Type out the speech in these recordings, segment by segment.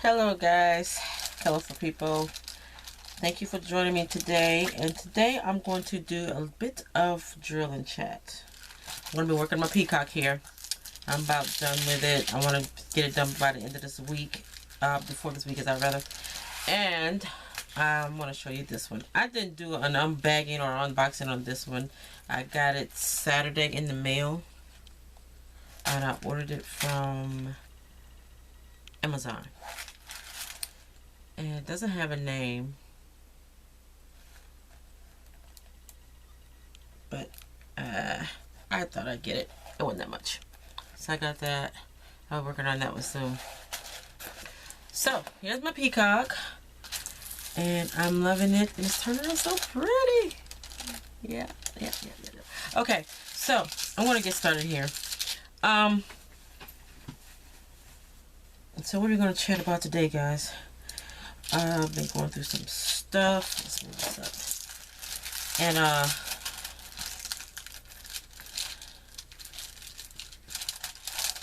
Hello guys, colorful people. Thank you for joining me today. And today I'm going to do a bit of drill and chat. I'm going to be working on my Peacock here. I'm about done with it. I want to get it done by the end of this week. Before this week is out rather. And I'm going to show you this one. I didn't do an unbagging or unboxing on this one. I got it Saturday in the mail. And I ordered it from Amazon. And it doesn't have a name, but I thought I'd get it. It wasn't that much, so I got that. I'll be working on that one soon. So here's my Peacock, and I'm loving it. And it's turning out so pretty. Yeah. Okay, so I'm gonna get started here. So what are we gonna chat about today, guys? I've been going through some stuff. Let's move this up.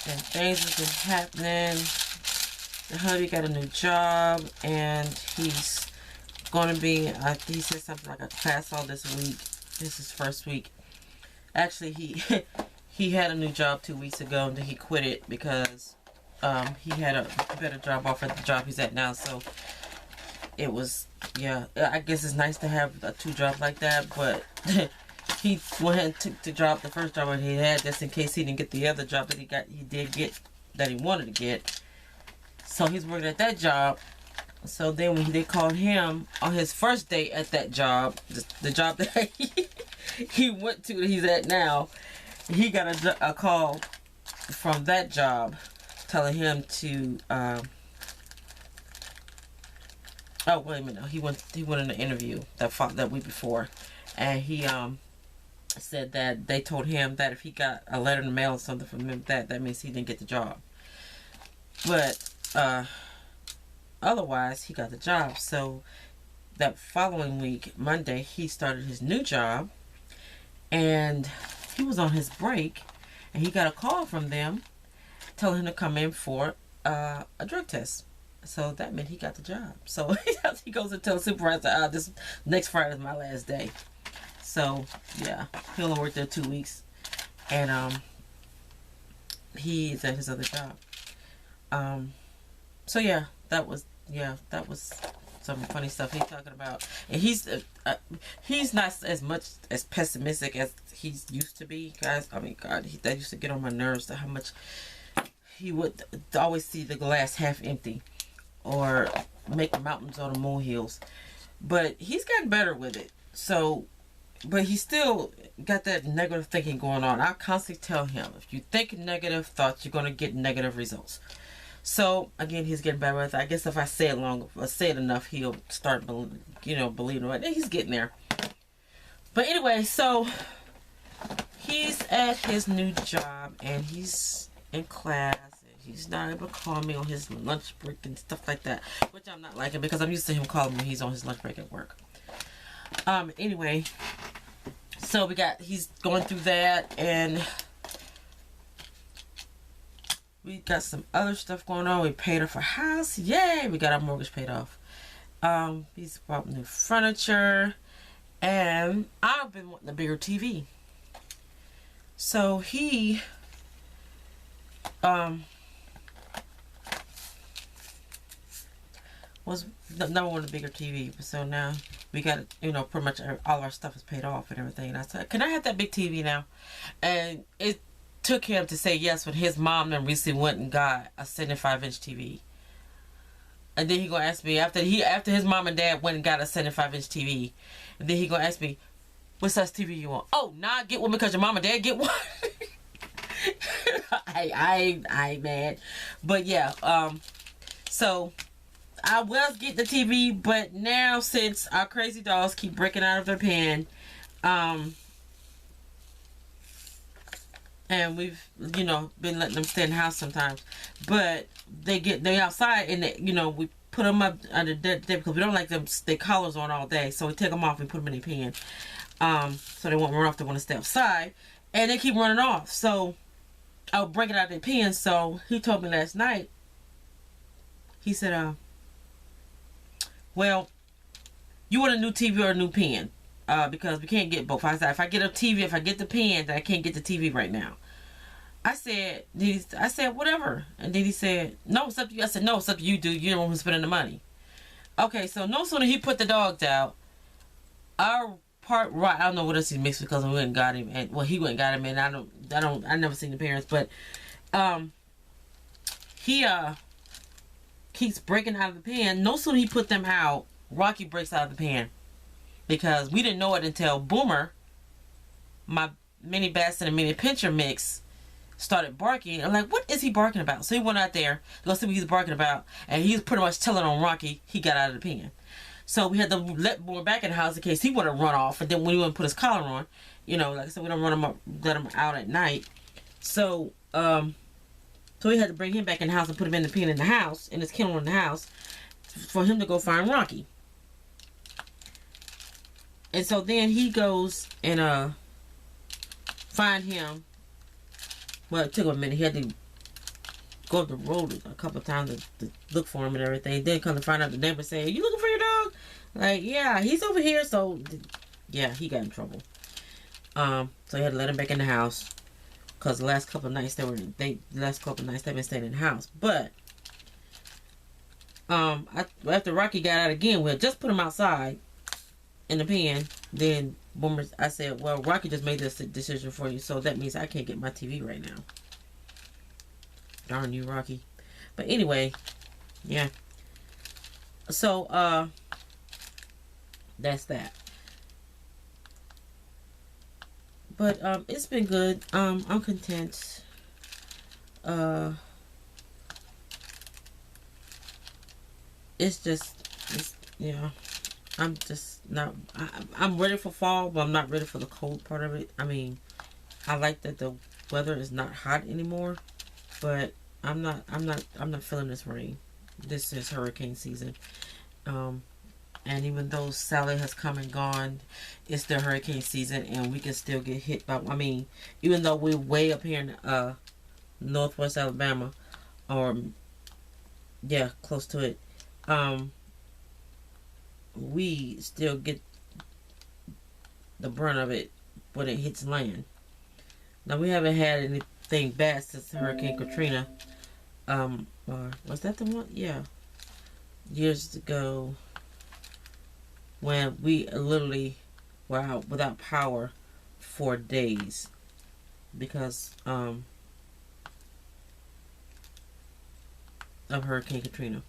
And things have been happening. The hubby got a new job, and he's going to be, he said something like a class all this week. This is first week. Actually, he had a new job 2 weeks ago, and then he quit it because he had a better job offer at the job he's at now. So it was, yeah, I guess it's nice to have two jobs like that, but he went ahead and took the first job that he had, just in case he didn't get the other job that he did get, that he wanted to get. So he's working at that job. So then when they called him on his first day at that job, the job that he went to, that he's at now, he got a call from that job telling him to, oh, wait a minute. He went in an interview that week before, and he said that they told him that if he got a letter in the mail or something from him, that means he didn't get the job. But otherwise, he got the job. So that following week, Monday, he started his new job, and he was on his break, and he got a call from them telling him to come in for a drug test. So that meant he got the job. So he goes and tells the supervisor, this next Friday is my last day. So yeah, he only worked there 2 weeks, and he's at his other job. So yeah, that was some funny stuff he's talking about. And he's not as much as pessimistic as he's used to be, guys. I mean, God, that used to get on my nerves, to how much he would always see the glass half empty, or make mountains out of molehills. But he's gotten better with it. So, but he still got that negative thinking going on. I constantly tell him, if you think negative thoughts, you're going to get negative results. So again, he's getting better with it. I guess if I say it enough, he'll start, believing it. He's getting there. But anyway, so he's at his new job, and he's in class. He's not able to call me on his lunch break and stuff like that, which I'm not liking, because I'm used to him calling me when he's on his lunch break at work. Anyway, so he's going through that, and we got some other stuff going on. We paid off our house. Yay! We got our mortgage paid off. He's bought new furniture, and I've been wanting a bigger TV. So he was the number one, a bigger TV. So now we got, pretty much all our stuff is paid off and everything. And I said, can I have that big TV now? And it took him to say yes when his mom then recently went and got a 75-inch TV. And then he gonna ask me, after his mom and dad went and got a 75-inch TV, and then he gonna ask me, what size TV you want? Oh, nah, get one because your mom and dad get one. I ain't mad. But yeah, so I was getting the TV, but now since our crazy dolls keep breaking out of their pen, and we've, been letting them stay in the house sometimes, but they outside, and we put them up under the day because we don't like them, their collars on all day, so we take them off and put them in their pen, so they won't run off. They want to stay outside, and they keep running off, so I'll break it out of their pen. So he told me last night He said, well, you want a new TV or a new pen? Because we can't get both. I said, if I get a TV, if I get the pen, then I can't get the TV right now. I said, whatever. And then he said, no, it's up to you. I said, no, it's up to you, dude. You're the one who's spending the money. Okay, so no sooner he put the dogs out, our part, right, I don't know what else he mixed because we went and got him, and well, he went and got him, and I never seen the parents, but he keeps breaking out of the pan. No sooner he put them out, Rocky breaks out of the pan, because we didn't know it until Boomer, my mini Basset and mini Pinscher mix, started barking. I'm like, what is he barking about? So he went out there to go see what he's barking about, and he was pretty much telling on Rocky he got out of the pen. So we had to let Boomer back in the house in case he would have run off, and then when he wouldn't put his collar on, you know, like I said, we don't run him up, let him out at night. So so we had to bring him back in the house and put him in the pen in the house, in his kennel in the house, for him to go find Rocky. And so then he goes and find him. Well, it took him a minute. He had to go up the road a couple of times to look for him and everything. Then come to find out the neighbor saying, you looking for your dog? Like, yeah, he's over here. So, yeah, he got in trouble. So he had to let him back in the house. Because the last couple of nights they've been staying in the house. But after Rocky got out again, we had just put him outside in the pen. Then Boomer, I said, well, Rocky just made this decision for you, so that means I can't get my TV right now. Darn you, Rocky. But anyway, yeah. So that's that. But it's been good. I'm content. Yeah. I'm just not. I'm ready for fall, but I'm not ready for the cold part of it. I mean, I like that the weather is not hot anymore, but I'm not feeling this rain. This is hurricane season. And even though Sally has come and gone, it's still hurricane season, and we can still get hit by. I mean, even though we're way up here in northwest Alabama, or yeah, close to it, we still get the brunt of it when it hits land. Now, we haven't had anything bad since Hurricane Katrina. Was that the one? Yeah, years ago, when we literally were out without power for days because of Hurricane Katrina.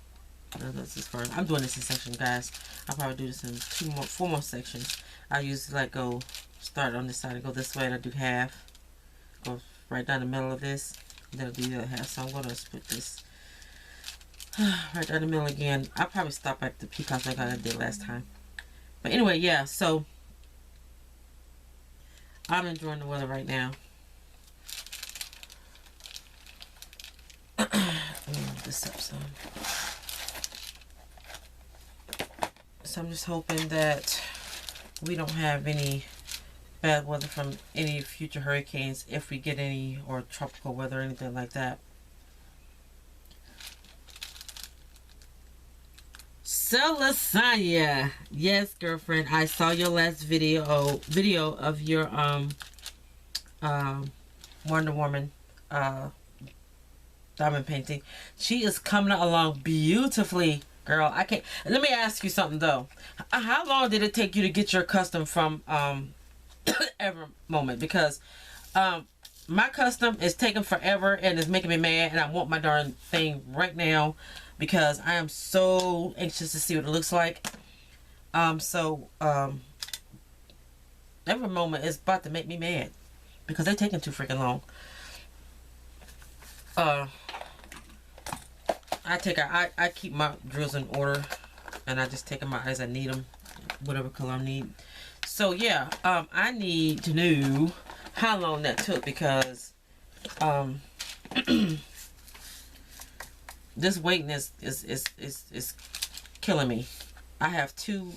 Now that's as far as I'm doing this in sections, guys. I'll probably do this in 4 more sections. I usually like go start on this side and go this way, and I do half. Go right down the middle of this, and then I'll do the other half. So I'm gonna split this right down the middle again. I'll probably stop at the Peacock like I did last time. But anyway, yeah, so I'm enjoying the weather right now. Let me move this up some. So I'm just hoping that we don't have any bad weather from any future hurricanes, if we get any, or tropical weather or anything like that. So Lasagna, yes, girlfriend, I saw your last video of your Wonder Woman diamond painting. She is coming along beautifully, girl. I can't. Let me ask you something though. How long did it take you to get your custom from Ever Moment? Because my custom is taking forever and it's making me mad, and I want my darn thing right now, because I am so anxious to see what it looks like. Every Moment is about to make me mad because they're taking too freaking long. I keep my drills in order, and I just take them out as I need them, whatever color I need. So yeah, I need to know how long that took, because this waiting is killing me. I have two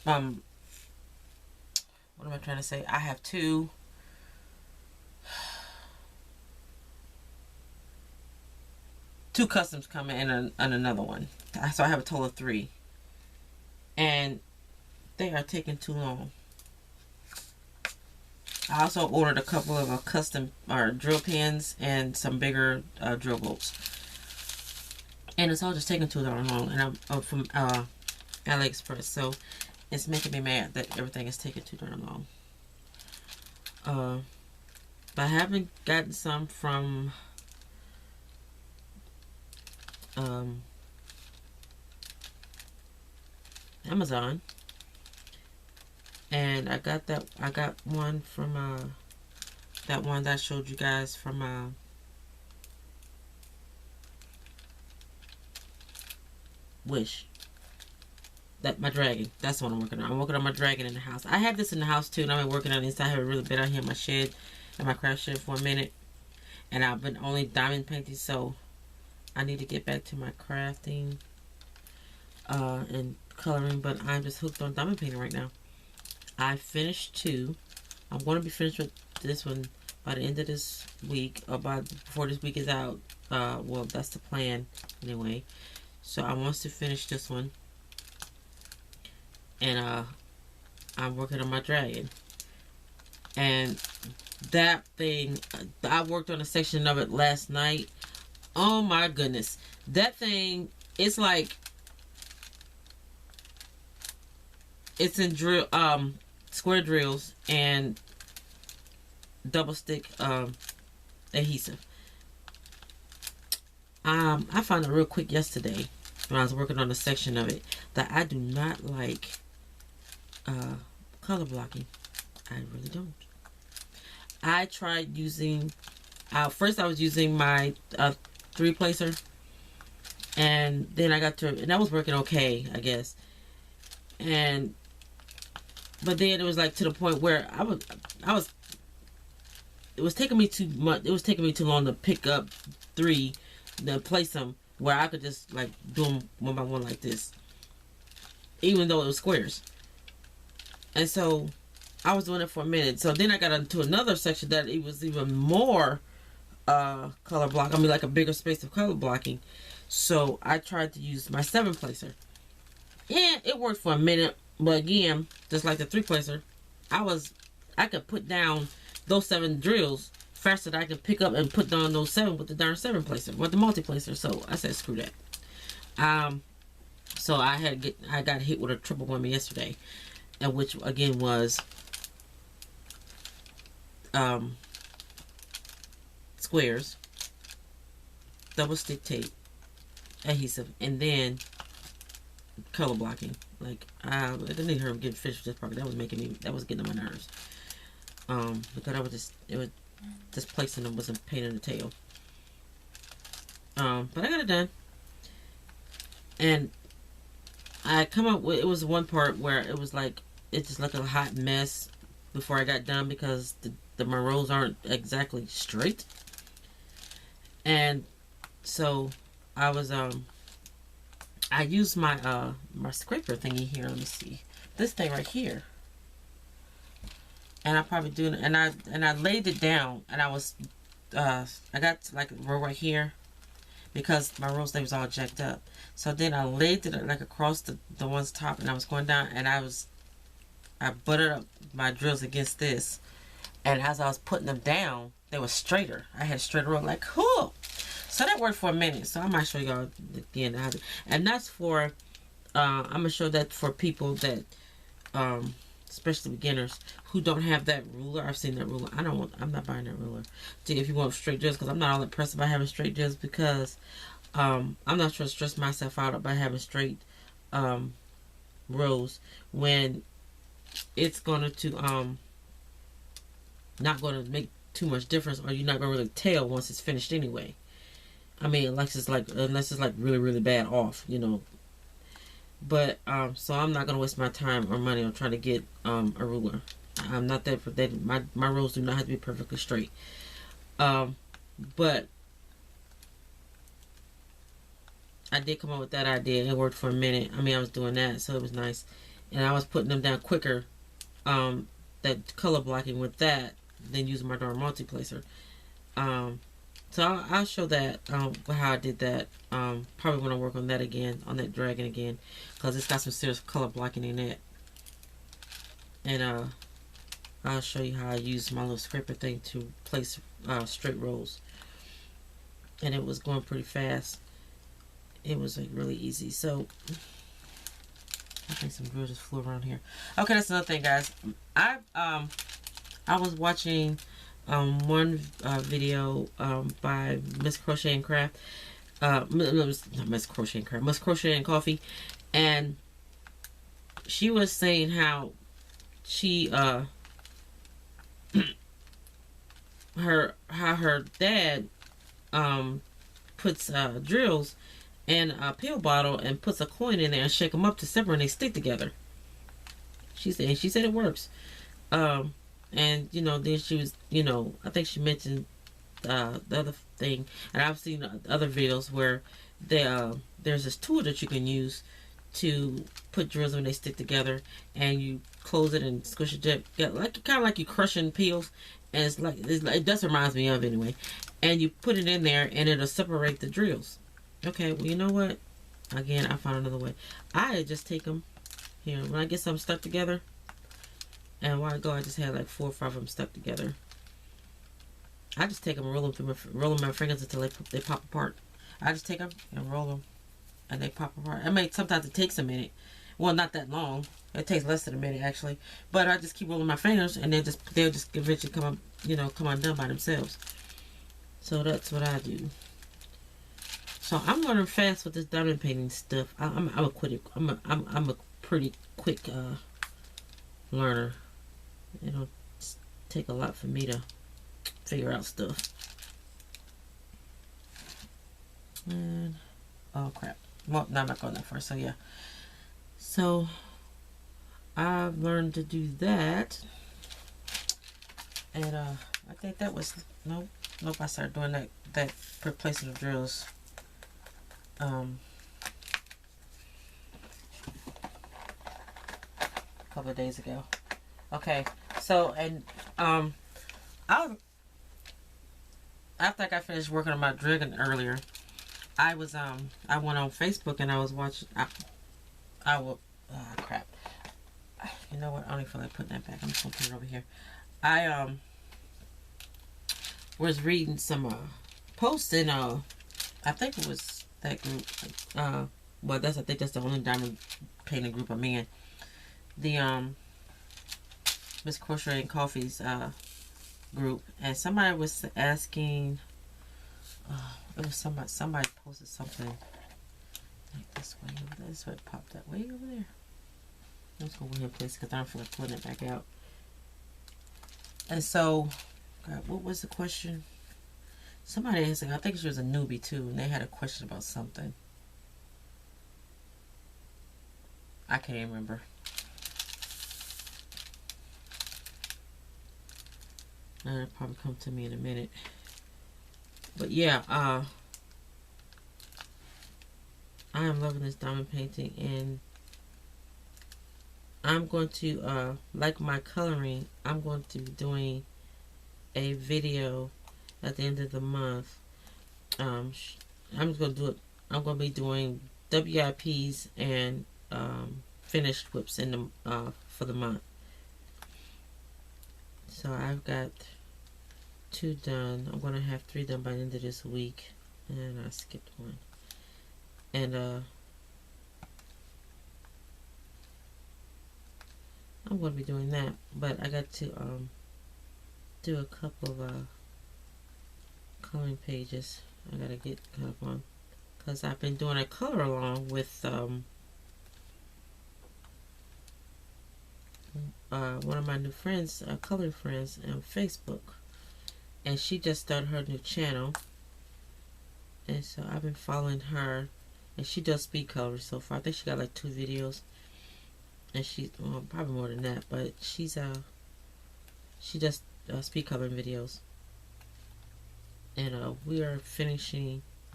what am I trying to say? I have two 2 customs coming and another one. So I have a total of 3. And they are taking too long. I also ordered a couple of custom drill pins and some bigger drill bolts. And it's all just taking too darn long. And I'm from AliExpress, so it's making me mad that everything is taking too darn long. But I haven't gotten some from Amazon. And I got one from that one that I showed you guys from Wish. That my dragon. That's what I'm working on. I'm working on my dragon in the house. I had this in the house too, and I've been working on this. I have it really been out here in my shed, in my craft shed for a minute. And I've been only diamond painting, so I need to get back to my crafting and coloring, but I'm just hooked on diamond painting right now. I finished 2. I'm going to be finished with this one by the end of this week, or before this week is out. Well, that's the plan anyway. So I want to finish this one. And I'm working on my dragon. And that thing, I worked on a section of it last night. Oh my goodness. That thing, it's like, it's in square drills and double stick adhesive. I found it real quick yesterday when I was working on a section of it that I do not like color blocking. I really don't. I tried using, first I was using my 3-placer, and then I got to, and that was working okay, I guess. But then it was like to the point where it was taking me too much. It was taking me too long to pick up 3, then place them where I could just like do them one by one like this, even though it was squares. And so I was doing it for a minute. So then I got into another section that it was even more color block. I mean, like a bigger space of color blocking. So I tried to use my 7-placer. Yeah, it worked for a minute. But again, just like the 3-placer, I could put down those 7 drills faster than I could pick up and put down those 7 with the darn 7-placer, with the multi-placer. So I said, screw that. So I got hit with a triple whammy yesterday, and which again was squares, double stick tape, adhesive, and then color blocking. Like, I didn't need her to get finished with this part. That was getting on my nerves. Because it was just placing them was a pain in the tail. But I got it done. And I come up with, it was one part where it was like, it just looked a hot mess before I got done because my rows aren't exactly straight. And so I was, I used my my scraper thingy here. Let me see. This thing right here. And I probably do, and I laid it down, and I was, I got like a row right here because my row sleeve was all jacked up. So then I laid it like across the one's top, and I was going down, and I buttered up my drills against this, and as I was putting them down, they were straighter. I had a straighter row, like cool. So that worked for a minute. So I might show y'all again, and that's for, I'm gonna show that for people that, especially beginners who don't have that ruler. I've seen that ruler. I'm not buying that ruler. If you want straight drills, because I'm not all impressed by having straight drills, because I'm not trying to stress myself out by having straight rows when it's going to not going to make too much difference, or you're not going to really tell once it's finished anyway. I mean, unless it's like really, really bad off, you know. But so I'm not gonna waste my time or money on trying to get a ruler. I'm not that for that. My rows do not have to be perfectly straight. But I did come up with that idea. It worked for a minute. I mean, I was doing that, so it was nice, and I was putting them down quicker. That color blocking with that than using my darn multi-placer. So I'll show that how I did that. Probably when I work on that again, on that dragon again, because it's got some serious color blocking in it. And I'll show you how I used my little scraper thing to place straight rolls. And it was going pretty fast. It was like really easy. So I think some drills just flew around here. Okay, that's another thing, guys. I was watching one video by Miss Crochet and Craft. Not Miss Crochet and Craft, Miss Crochet and Coffee, and she was saying how she her dad puts drills in a pill bottle and puts a coin in there and shake them up to separate and they stick together. She said it works. And you know, then she was, you know, I think she mentioned the other thing, and I've seen other videos where there's this tool that you can use to put drills when they stick together, and you close it and squish it together, like kind of like you crushing peels, and it's like it does reminds me of anyway, and you put it in there and it'll separate the drills. Okay, well, you know what? Again, I found another way. I just take them here when I get some stuck together. And a while ago, I just had like 4 or 5 of them stuck together. I just take them and roll them my fingers until they pop apart. I just take them and roll them, and they pop apart. I mean, sometimes it takes a minute. Well, not that long. It takes less than a minute actually. But I just keep rolling my fingers, and they'll just eventually come undone by themselves. So that's what I do. So I'm learning fast with this diamond painting stuff. I'm a pretty quick learner. It don't take a lot for me to figure out stuff. And oh crap. Well, no, I'm not going that far. So yeah. So I've learned to do that. And I think that was nope. I started doing that replacing the drills. A couple of days ago. Okay, so and after I got finished working on my dragon earlier, I went on Facebook and I was watching. Crap. You know what? I don't even feel like putting that back. I'm just gonna put it over here. I was reading some posts in I think it was that group. Well, I think that's the only diamond painting group I'm in. The Miss Crochet and Coffee's group, and somebody was asking. It was somebody posted something like this way over there. This way it popped that way over there. I'm just gonna go ahead and place because I don't feel like pulling it back out. And so, God, what was the question? Somebody asked, I think she was a newbie too, and they had a question about something. I can't remember. It'll probably come to me in a minute. But yeah, I am loving this diamond painting, and I'm going to, like my coloring, I'm going to be doing a video at the end of the month. I'm just going to do it. I'm going to be doing WIPs and finished whips in the for the month. So I've got 2 done. I'm going to have 3 done by the end of this week. And I skipped one. And I'm going to be doing that. But I got to do a couple of coloring pages. I got to get caught up on. Because I've been doing a color along with one of my new friends, coloring friends on Facebook. And she just started her new channel. And so I've been following her. And she does speed coloring so far. I think she got like 2 videos. And she's, well, probably more than that. But she does speed coloring videos. And we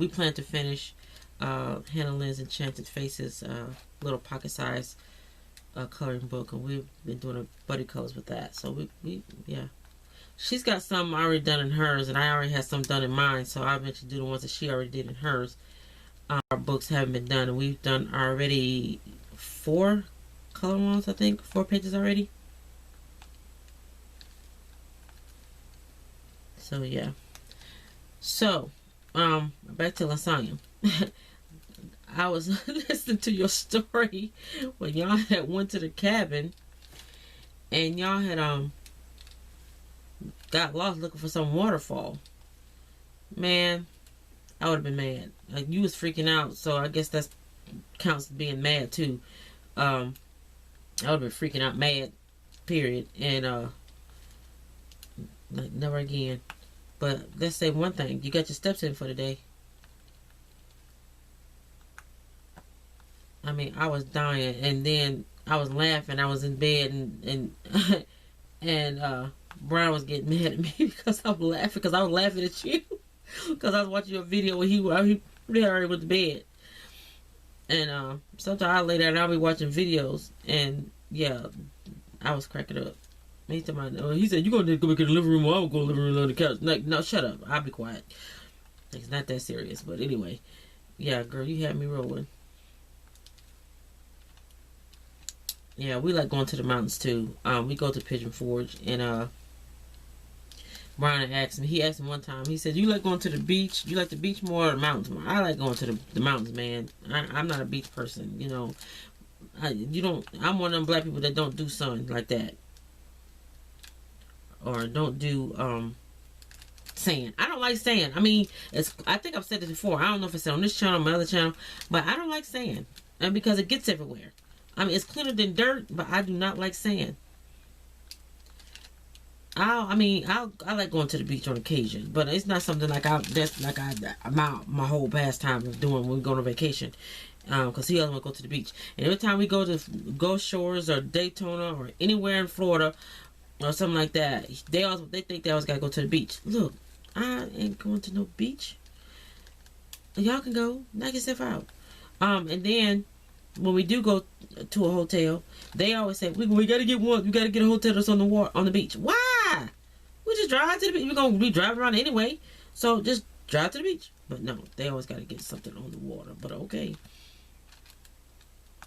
plan to finish Hannah Lynn's Enchanted Faces little pocket size coloring book. And we've been doing a buddy colors with that. So yeah. she's got some already done in hers, and I already had some done in mine. So I eventually do the ones that she already did in hers. Our books haven't been done, and we've done already 4 color ones. I think 4 pages already. So yeah. So back to lasagna. I was listening to your story when y'all had went to the cabin and y'all had got lost looking for some waterfall. Man, I would have been mad. Like, you was freaking out, so I guess that counts as being mad too. I would have been freaking out mad, period. And like, never again. But let's say one thing, you got your steps in for the day. I mean, I was dying, and then I was laughing. I was in bed, and and Brian was getting mad at me because I was laughing. Because I was laughing at you. Because I was watching your video when he already went to bed. And sometimes I lay there and I'll be watching videos, and yeah, I was cracking up. He said, "You gonna go back in the living room, or I'll go to the living room on the couch." Like, no, shut up. I'll be quiet. It's not that serious. But anyway, yeah, girl, you had me rolling. Yeah, we like going to the mountains too. We go to Pigeon Forge, and Brian asked me. He asked me one time. He said, "You like going to the beach? You like the beach more or the mountains more?" I like going to the mountains, man. I'm not a beach person, you know. I'm one of them black people that don't do sun like that, or don't do sand. I don't like sand. I mean, I think I've said this before. I don't know if it's on this channel or my other channel, but I don't like sand, and because it gets everywhere. I mean, it's cleaner than dirt, but I do not like sand. I like going to the beach on occasion, but it's not something like my whole pastime of doing when we go on vacation. Because he doesn't want to go to the beach, and every time we go to Gulf Shores or Daytona or anywhere in Florida or something like that, they think they always gotta go to the beach. Look, I ain't going to no beach. Y'all can go, knock yourself out. And then when we do go to a hotel, they always say we gotta get one. We gotta get a hotel that's on the beach. Why? We just drive to the beach. We're gonna be driving around anyway, so just drive to the beach. But no, they always gotta get something on the water. But okay,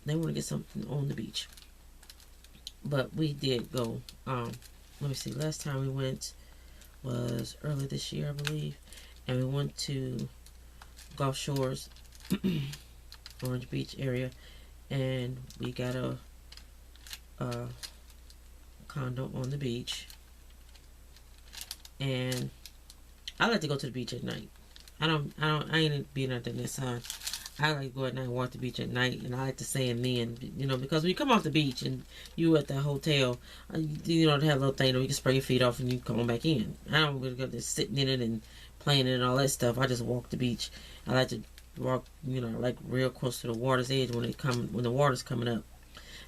they want to get something on the beach. But we did go. Let me see. Last time we went was early this year, I believe, and we went to Gulf Shores, Orange Beach area. And we got a condo on the beach. And I like to go to the beach at night. I ain't being out there in the sun. I like to go at night and walk the beach at night, and I like to sand then, you know, because when you come off the beach and you at the hotel, you know, they have a little thing where you can spray your feet off and you come on back in. I don't really go there sitting in it and playing in it and all that stuff. I just walk the beach. I like to walk, you know, like real close to the water's edge when the water's coming up.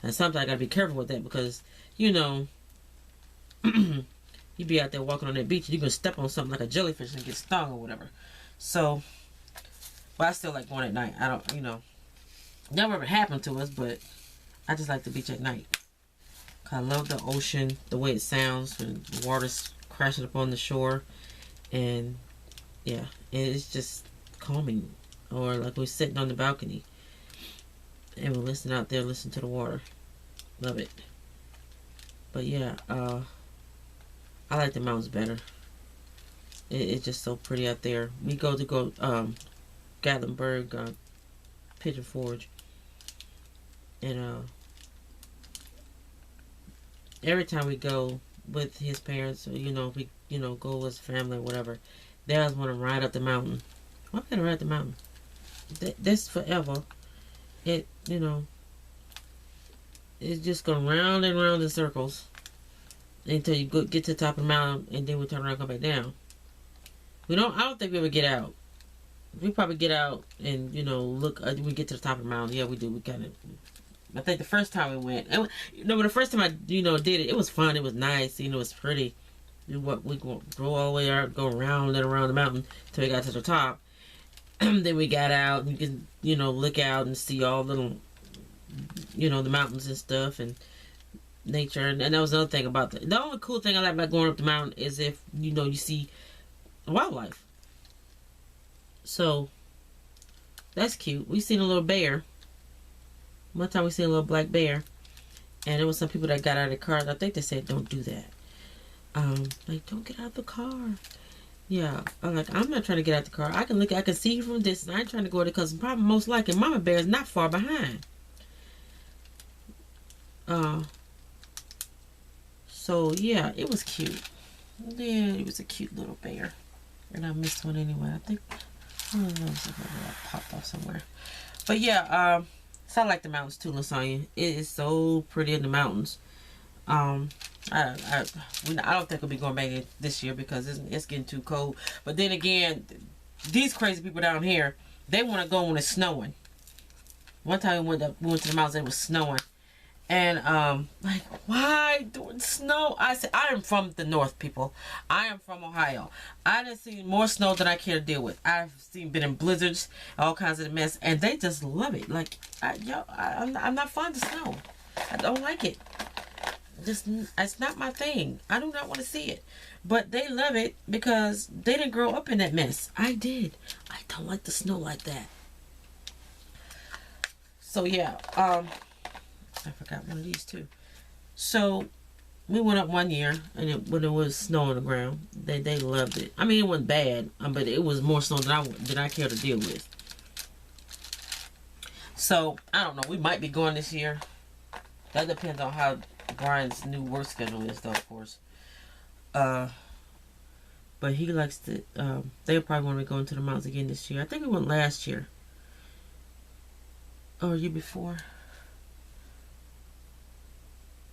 And sometimes I gotta be careful with that because, you know, you be out there walking on that beach and you can step on something like a jellyfish and get stung or whatever. So, but I still like going at night. I don't, you know, never ever happened to us, but I just like the beach at night. I love the ocean, the way it sounds when the water's crashing up on the shore, and yeah, it's just calming. Or like we're sitting on the balcony and we're listening out there, listen to the water. Love it. But yeah, I like the mountains better. It's just so pretty out there. We go Gatlinburg, Pigeon Forge, and every time we go with his parents, or we go as family or whatever, they always want to ride up the mountain. Why can't I ride the mountain? That's forever. It's just going round and round in circles until you get to the top of the mountain, and then we turn around and come back down. I don't think we ever get out. We probably get out and look. We get to the top of the mountain. Yeah, we do. We kind of. I think the first time we went, but the first time I did it, it was fun. It was nice. It was pretty. We go all the way out, go around and around the mountain till we got to the top. Then we got out and you can look out and see all little the mountains and stuff, and nature. And that was another thing about the only cool thing I like about going up the mountain is if, you know, you see wildlife. So, that's cute. We seen a little bear. One time we seen a little black bear. And there was some people that got out of the car. I think they said, don't do that. Like, don't get out of the car. Yeah, I'm like, I'm not trying to get out the car. I can see you from a distance. I ain't trying to go there because probably most likely Mama Bear is not far behind. So yeah, it was cute. Yeah, it was a cute little bear. And I missed one anyway. I think, I don't know if it popped off somewhere. But yeah, so I like the mountains too, Lasagna. It is so pretty in the mountains. I don't think we'll be going back this year because it's getting too cold. But then again, these crazy people down here, they want to go when it's snowing. One time we went to the mountains, it was snowing. And, like, why doing snow? I said, I am from the north, people. I am from Ohio. I done seen more snow than I care to deal with. I've been in blizzards, all kinds of mess, and they just love it. Like, I'm not fond of snow. I don't like it. Just, it's not my thing. I do not want to see it. But they love it because they didn't grow up in that mess. I did. I don't like the snow like that. So, yeah, I forgot one of these too. So we went up one year, and when it was snow on the ground, they loved it. I mean, it wasn't bad, but it was more snow than I care to deal with. So I don't know. We might be going this year. That depends on how Brian's new work schedule is, though, of course. But he likes to. They probably want to be going to the mountains again this year. I think we went last year or year before.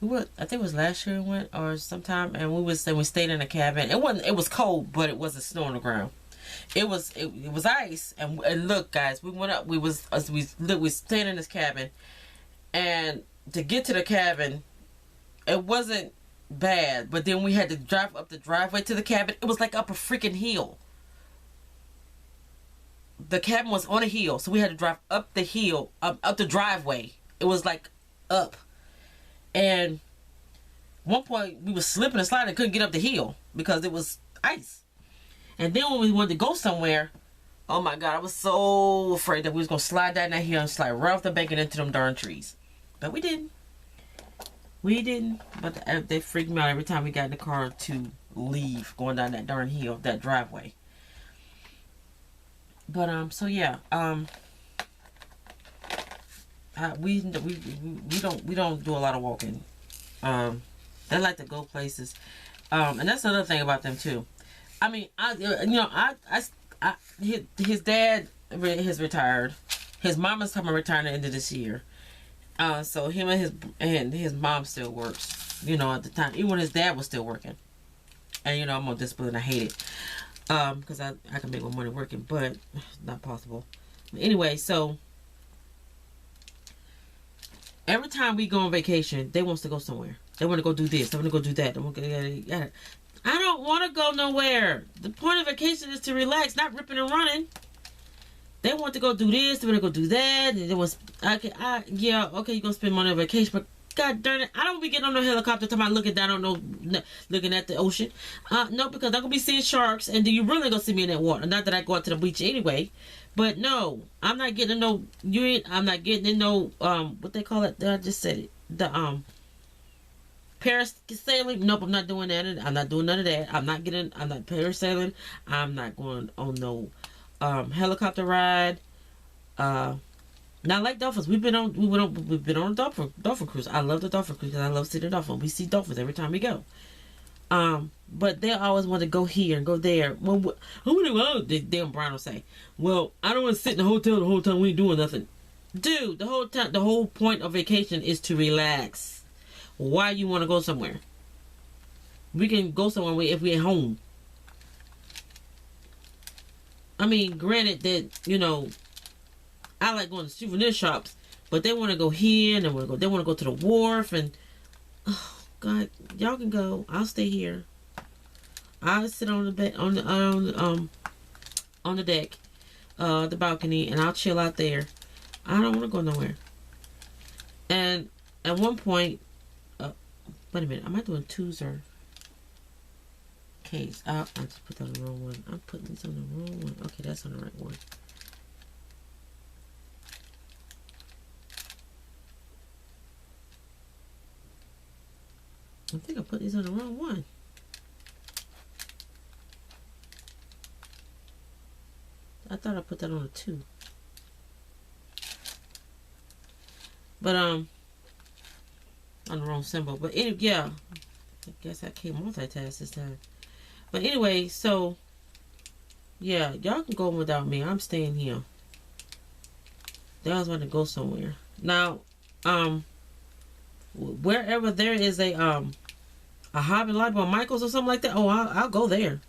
I think it was last year we went, or sometime, and we stayed in a cabin. It was cold, but it wasn't snow on the ground. It was ice, and look, guys, we went up. We stayed in this cabin, and to get to the cabin, it wasn't bad. But then we had to drive up the driveway to the cabin. It was like up a freaking hill. The cabin was on a hill, so we had to drive up the hill, up the driveway. It was like up. And one point we were slipping and sliding and couldn't get up the hill because it was ice. And then when we wanted to go somewhere, oh my God, I was so afraid that we was going to slide down that hill and slide right off the bank and into them darn trees. But we didn't. We didn't. But they freaked me out every time we got in the car to leave going down that darn hill, that driveway. But, so yeah, we don't do a lot of walking. They like to go places, and that's another thing about them too. I mean, his dad has retired. His mama's coming to retire at the end of this year. So him and his mom still works. You know, at the time, even when his dad was still working. And you know, I'm on disability and I hate it, because I can make more money working, but it's not possible. But anyway, so. Every time we go on vacation, they want us to go somewhere. They want to go do this. They want to go do that. I don't want to go nowhere. The point of vacation is to relax, not ripping and running. They want to go do this. They want to go do that. And they want, okay, you're going to spend money on vacation, but God darn it, I don't be getting on no helicopter talking about looking down on looking at the ocean. No, because I'm going to be seeing sharks, and then you really going to see me in that water. Not that I go out to the beach anyway. But no, I'm not getting I'm not getting in no, what they call it? I just said it. The, parasailing. Nope, I'm not doing that. I'm not doing none of that. I'm not parasailing. I'm not going on no, helicopter ride. Not like dolphins. We've been on a dolphin cruise. I love the dolphin cruise because I love seeing the dolphin. We see dolphins every time we go. But they always want to go here and go there. Well, damn Brian will say, well, I don't want to sit in the hotel the whole time we ain't doing nothing. Dude, the whole point of vacation is to relax. Why you want to go somewhere? We can go somewhere if we're at home. I mean, granted that, you know, I like going to souvenir shops, but they want to go here and they want to go to the wharf and, oh God, y'all can go. I'll stay here. I'll sit on the bed on the deck, the balcony, and I'll chill out there. I don't want to go nowhere. And at one point, Wait a minute. Am I doing 2s or K's? I just put that on the wrong one. I'm putting this on the wrong one. Okay, that's on the right one. I think I put these on the wrong one. I thought I put that on a 2. But, on the wrong symbol. But, yeah. I guess I can't multitask this time. But anyway, so, yeah. Y'all can go without me. I'm staying here. They always want to go somewhere. Now, wherever there is a Hobby Lobby or Michael's or something like that, oh, I'll go there.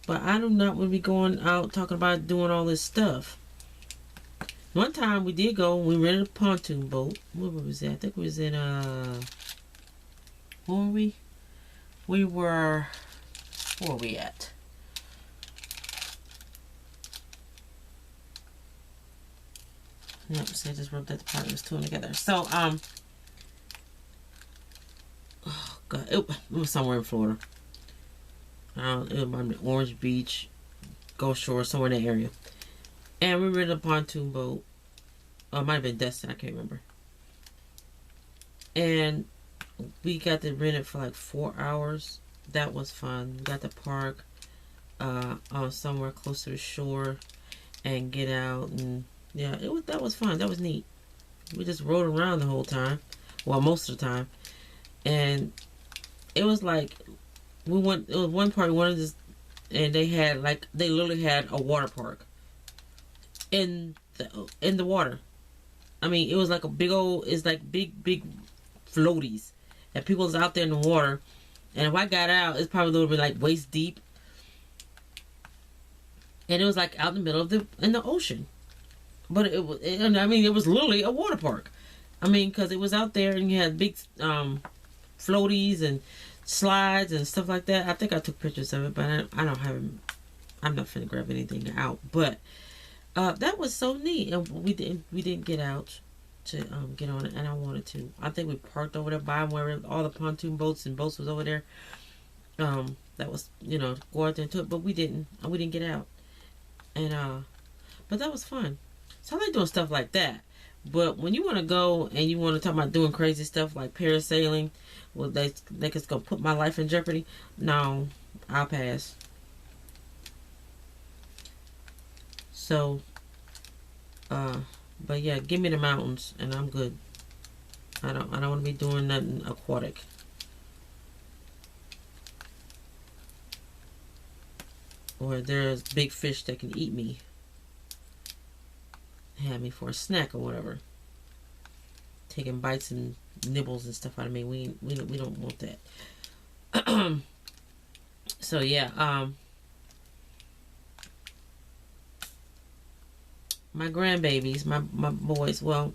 But I do not want to be going out talking about doing all this stuff. One time we did go, we rented a pontoon boat. Where was that? I think it was in, where were we? Where were we at? Yep, so I just rubbed that part. It was two together. So, oh God, it was somewhere in Florida. It might be Orange Beach, Gulf Shore, somewhere in that area. And we rented a pontoon boat. It might have been Destin, I can't remember. And we got to rent it for like 4 hours. That was fun. We got to park somewhere close to the shore and get out, and yeah, that was fun. That was neat. We just rode around the whole time. Well, most of the time. And it was like it was one part we wanted this, and they literally had a water park in the water. I mean, it was like a big old, it's like big floaties, and people was out there in the water. And if I got out, it's probably a little bit like waist deep, and it was like out in the middle of in the ocean. But it was literally a water park. I mean, because it was out there, and you had big floaties and slides and stuff like that. I think I took pictures of it, but I don't have them. I'm not finna grab anything out. But that was so neat, and we didn't get out to get on it, and I wanted to. I think we parked over there by where all the pontoon boats was over there. That was, go out there and do it, but we didn't get out, and but that was fun. So I like doing stuff like that. But when you want to go and you want to talk about doing crazy stuff like parasailing, well, they it's gonna put my life in jeopardy. No, I'll pass. So, but yeah, give me the mountains and I'm good. I don't want to be doing nothing aquatic. Or there's big fish that can eat me. Have me for a snack or whatever. Taking bites and nibbles and stuff out of me. We don't want that. So yeah, my grandbabies, my boys, well,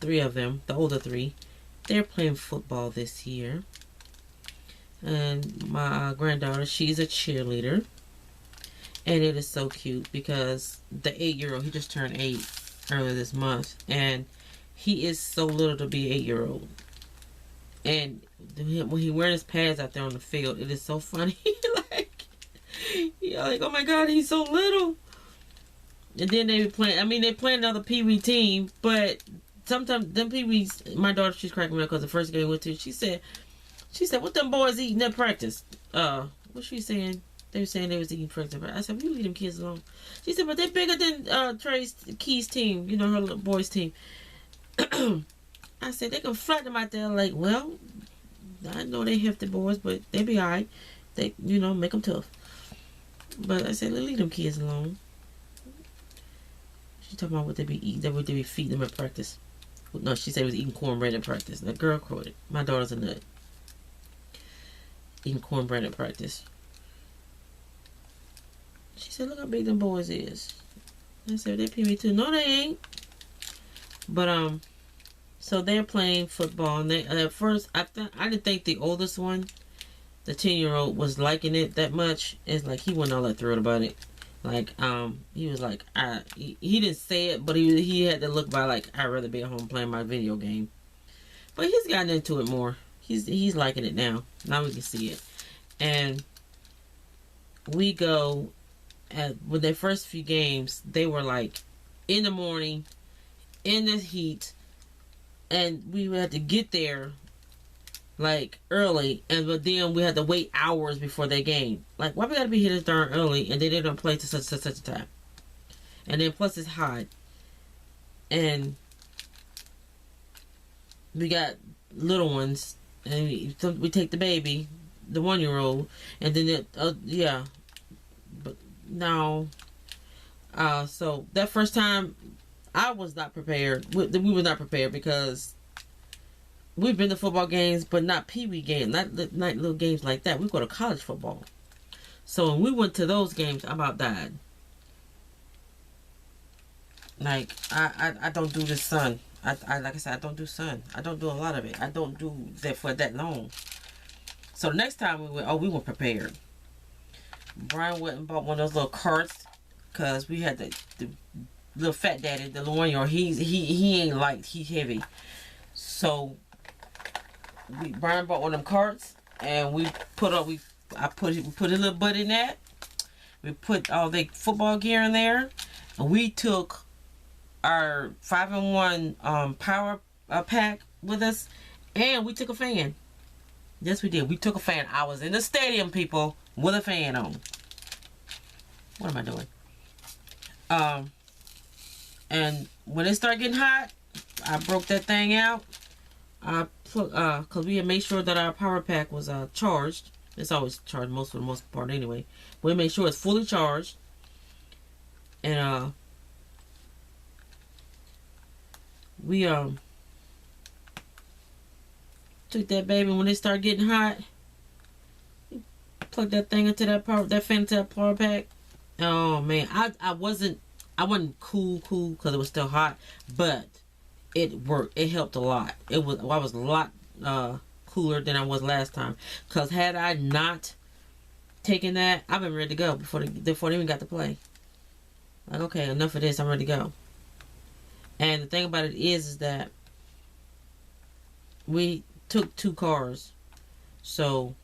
3 of them, the older 3, they're playing football this year. And my granddaughter, she's a cheerleader. And it is so cute because the 8-year-old, he just turned 8 earlier this month, and he is so little to be 8-year-old. And when he wearing his pads out there on the field, it is so funny. like, oh my God, he's so little. And then they be playing. I mean, they play another Pee-wee team, but sometimes them Pee-wees. My daughter, she's cracking me up because the first game we went to, she said, "What them boys eating at practice?" What's she saying? They were saying they was eating practice. I said, "You leave them kids alone." She said, "But they're bigger than Trey's Key's team. Her little boys' team." I said, "They can flat them out there." Like, well, I know they hefty boys, but they be alright. They, make them tough. But I said, leave them kids alone. She talking about what they be eating. What they be feeding them at practice. No, she said it was eating cornbread at practice. That girl quoted. My daughter's a nut. Eating cornbread at practice. She said, "Look how big them boys is." I said, "They pee me too." No, they ain't. But so they're playing football, and they at first I didn't think the oldest one, the 10-year-old, was liking it that much. It's like he wasn't all that thrilled about it. Like he was like he didn't say it, but he had to look by like, "I'd rather be at home playing my video game." But he's gotten into it more. he's liking it now. Now we can see it. And we go with their first few games, they were like in the morning, in the heat, and we had to get there like early, but then we had to wait hours before their game. Like, why we gotta be here this darn early and they didn't play to such a time? And then plus it's hot, and we got little ones, and we take the baby, the 1-year-old, and then yeah, but no. So that first time, I was not prepared. We were not prepared because we've been to football games, but not pee-wee games, not little games like that. We go to college football. So when we went to those games, I about died. Like, I don't do the sun. I like I said, I don't do sun. I don't do a lot of it. I don't do that for that long. So next time we went, we were prepared. Brian went and bought one of those little carts, because we had the little fat daddy, the one-year-old. He ain't light, he's heavy. So Brian bought one of them carts, and we put a little butt in that. We put all the football gear in there, and we took our 5-in-1 power pack with us, and we took a fan. Yes, we did. We took a fan. I was in the stadium, people, with a fan on. What am I doing? And when it started getting hot, I broke that thing out. Cause we had made sure that our power pack was charged. It's always charged for the most part anyway. We made sure it's fully charged. And we took that baby, when it started getting hot, plugged that thing into that fan into that power pack. Oh man, I wasn't cool because it was still hot, but it worked. It helped a lot. I was a lot cooler than I was last time. Because had I not taken that, I've been ready to go before they even got to play. Like, okay, enough of this. I'm ready to go. And the thing about it is that we took 2 cars. So,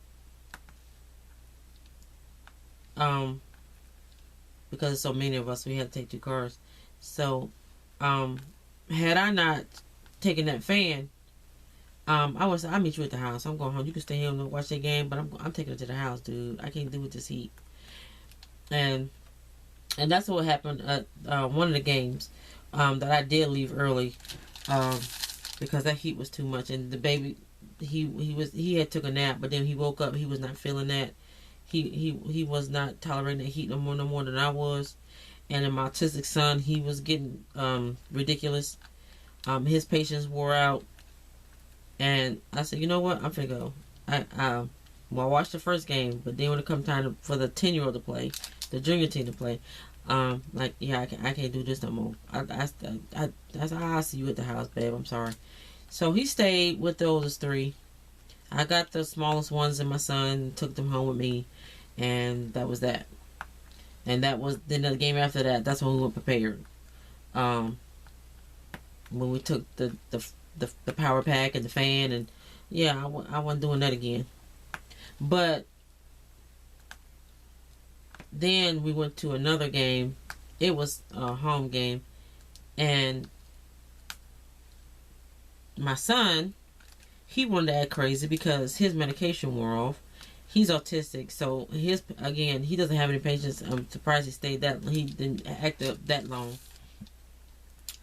because there's so many of us, we had to take 2 cars. So, had I not taken that fan, I would say, I'll meet you at the house. I'm going home. You can stay here and watch that game, but I'm taking it to the house, dude. I can't deal with this heat. And that's what happened at one of the games that I did leave early, because that heat was too much. And the baby, he had took a nap, but then he woke up. He was not feeling that. He was not tolerating the heat no more than I was. And then my autistic son, he was getting ridiculous. His patience wore out. And I said, you know what? I'm finna go. I watched the first game, but then when it come time for the 10-year-old to play, the junior team to play, like, yeah, I can't do this no more. I'll see you at the house, babe. I'm sorry. So he stayed with the oldest 3. I got the smallest ones and my son, took them home with me, and that was that. And that was then the game after that. That's when we were prepared. When we took the power pack and the fan, and yeah, I wasn't doing that again. But then we went to another game. It was a home game, and my son, he wanted to act crazy because his medication wore off. He's autistic, so he doesn't have any patience. I'm surprised he didn't act up that long.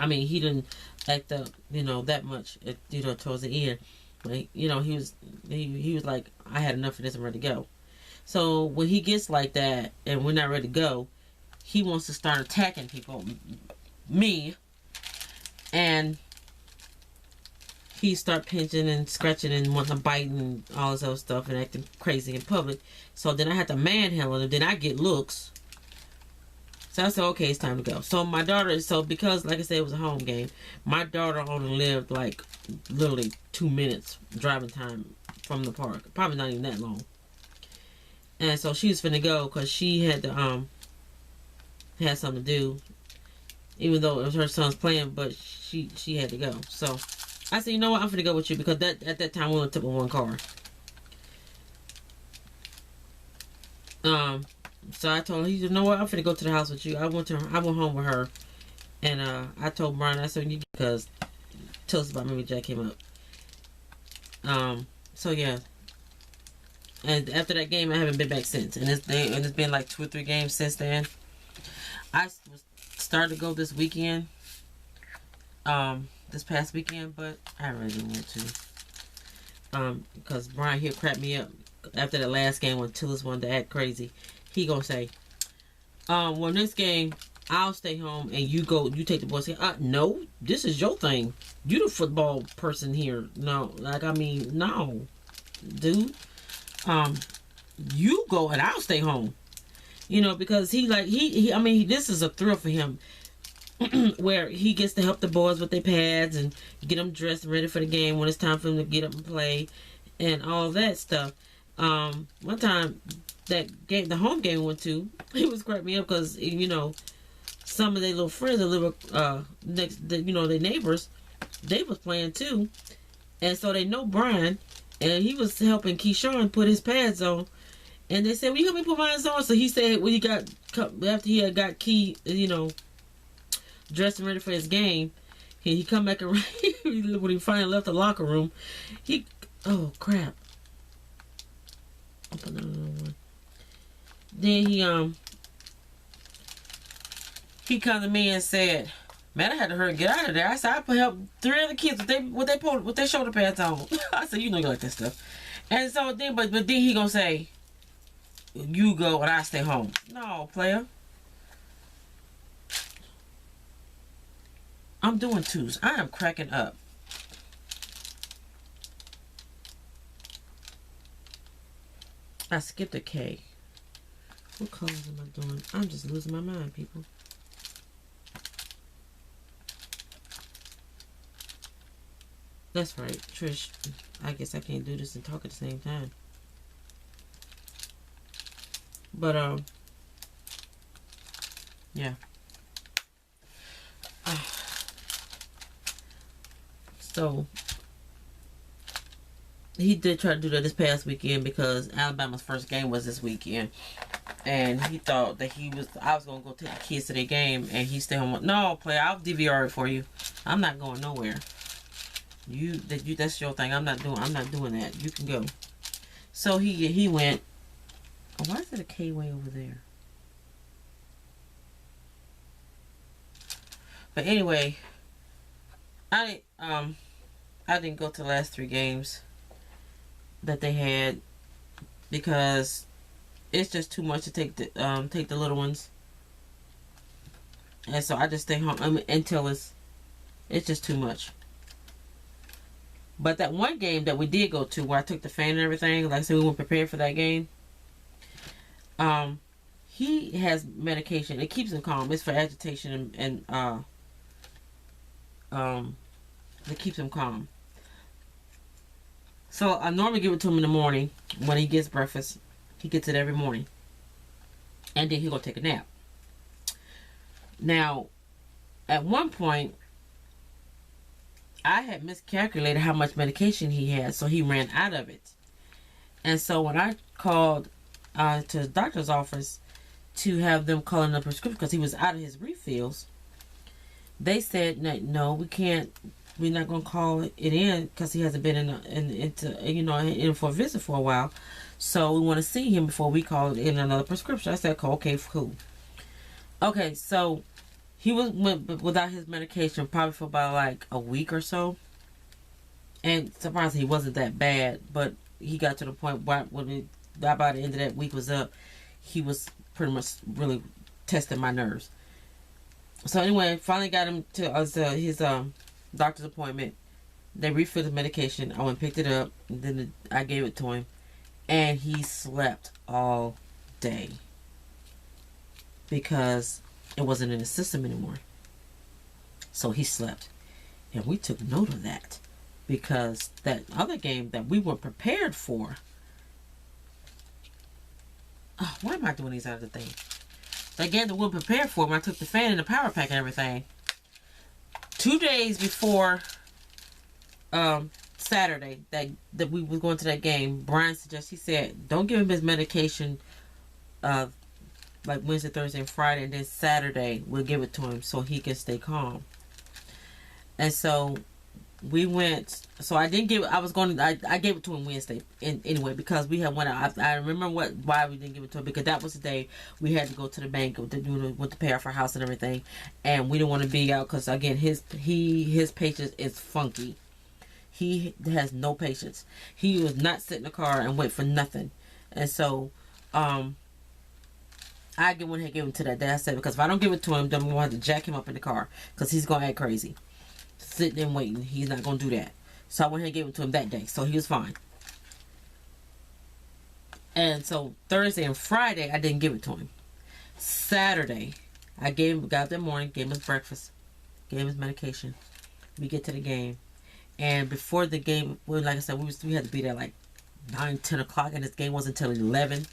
I mean, he didn't act up, that much, towards the end. But, he was like, I had enough of this, I'm ready to go. So when he gets like that and we're not ready to go, he wants to start attacking people, me, and he start pinching and scratching and wanting to bite and all this other stuff and acting crazy in public. So then I had to manhandle him. Then I get looks. So I said, okay, it's time to go. So my daughter, because, like I said, it was a home game, my daughter only lived like literally 2 minutes driving time from the park. Probably not even that long. And so she was finna go because she had to had something to do. Even though it was her son's playing, but she had to go. So I said, you know what? I'm finna go with you because at that time we only took one car. So I told her, you know what? I'm finna go to the house with you. I went home with her, and I told Brian, I said, you because tell us about Mimi Jack came up. So yeah. And after that game, I haven't been back since. And it's been like 2 or 3 games since then. I was started to go this weekend. This past weekend, but I really didn't want to. Because Brian here cracked me up after the last game when Tillis wanted to act crazy. He gonna say, well, this game, I'll stay home and you take the boys. No, this is your thing. You the football person here. No, no, dude. You go and I'll stay home. Because this is a thrill for him. Where he gets to help the boys with their pads and get them dressed and ready for the game when it's time for them to get up and play and all that stuff. One time that game, the home game we went to, he was cracking me up because some of their little friends, the little their neighbors, they was playing too, and so they know Brian, and he was helping Keyshawn put his pads on, and they said, "Will you help me put mine on?" So he said, "When after he had got Key, dressed and ready for his game, he come back around when he finally left the locker room. Oh crap! I'll put another one. Then he come to me and said, "Man, I had to hurry and get out of there." I said, "I help 3 other kids with their shoulder pads on." I said, "You know you like that stuff." And so then, but then he gonna say, "You go and I stay home." No, player. I'm doing 2s. I am cracking up. I skipped a K. What colors am I doing? I'm just losing my mind, people. That's right, Trish. I guess I can't do this and talk at the same time. But, yeah. So, he did try to do that this past weekend because Alabama's first game was this weekend. And he thought that I was going to go take the kids to their game and he stayed home. No, player, I'll DVR it for you. I'm not going nowhere. That's your thing. I'm not doing that. You can go. So he went. Oh, why is there a K way over there? But anyway, I didn't go to the last 3 games that they had because it's just too much to take the little ones, and so I just stay home until it's just too much. But that one game that we did go to, where I took the fan and everything, like I said, we weren't prepared for that game. He has medication. It keeps him calm. It's for agitation and it keeps him calm. So I normally give it to him in the morning when he gets breakfast. He gets it every morning, and then he'll go take a nap. Now, at one point, I had miscalculated how much medication he had, so he ran out of it. And so when I called to the doctor's office to have them call in a prescription because he was out of his refills, they said, "No, we can't. We're not going to call it in because he hasn't been in for a visit for a while. So we want to see him before we call in another prescription." I said, "Okay, cool." Okay, so he went without his medication probably for about like a week or so. And surprisingly, he wasn't that bad, but he got to the point where when about the end of that week was up, he was pretty much really testing my nerves. So anyway, finally got him to his doctor's appointment. They refilled the medication. I went and picked it up, and then I gave it to him, and he slept all day because it wasn't in his system anymore. So he slept, and we took note of that because that other game that we were prepared for. Oh, why am I doing these other things? The game that we were prepared for when I took the fan and the power pack and everything. 2 days before Saturday that we was going to that game, Brian suggested, he said, don't give him his medication like Wednesday, Thursday, and Friday, and then Saturday we'll give it to him so he can stay calm. And so we went. So I didn't give. I gave it to him Wednesday anyway because we had went out. I remember why we didn't give it to him, because that was the day we had to go to the bank went to pay off our house and everything, and we didn't want to be out because again his patience is funky. He has no patience. He was not sit in the car and wait for nothing, and so I went ahead and gave him to that day. I said, because if I don't give it to him, then I'm going to have to jack him up in the car because he's going to act crazy. Sitting and waiting. He's not going to do that. So I went ahead and gave it to him that day. So he was fine. And so Thursday and Friday, I didn't give it to him. Saturday, got up that morning, gave him his breakfast, gave him his medication. We get to the game. And before the game, well, like I said, we had to be there like 9, 10 o'clock, and this game wasn't until 11.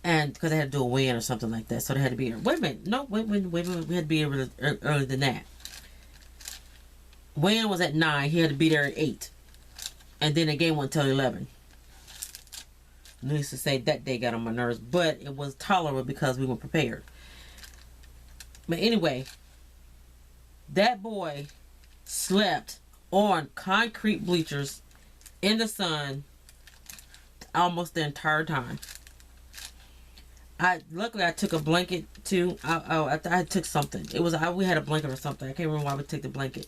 And because they had to do a weigh-in or something like that, so they had to be here. Wait a minute. No, wait a minute. We had to be here earlier than that. Weigh-in was at 9. He had to be there at 8. And then the game went until 11. Needless to say, that day got on my nerves, but it was tolerable because we were prepared. But anyway, that boy slept on concrete bleachers in the sun almost the entire time. Luckily I took a blanket too. I took something. It was we had a blanket or something. I can't remember why we took the blanket.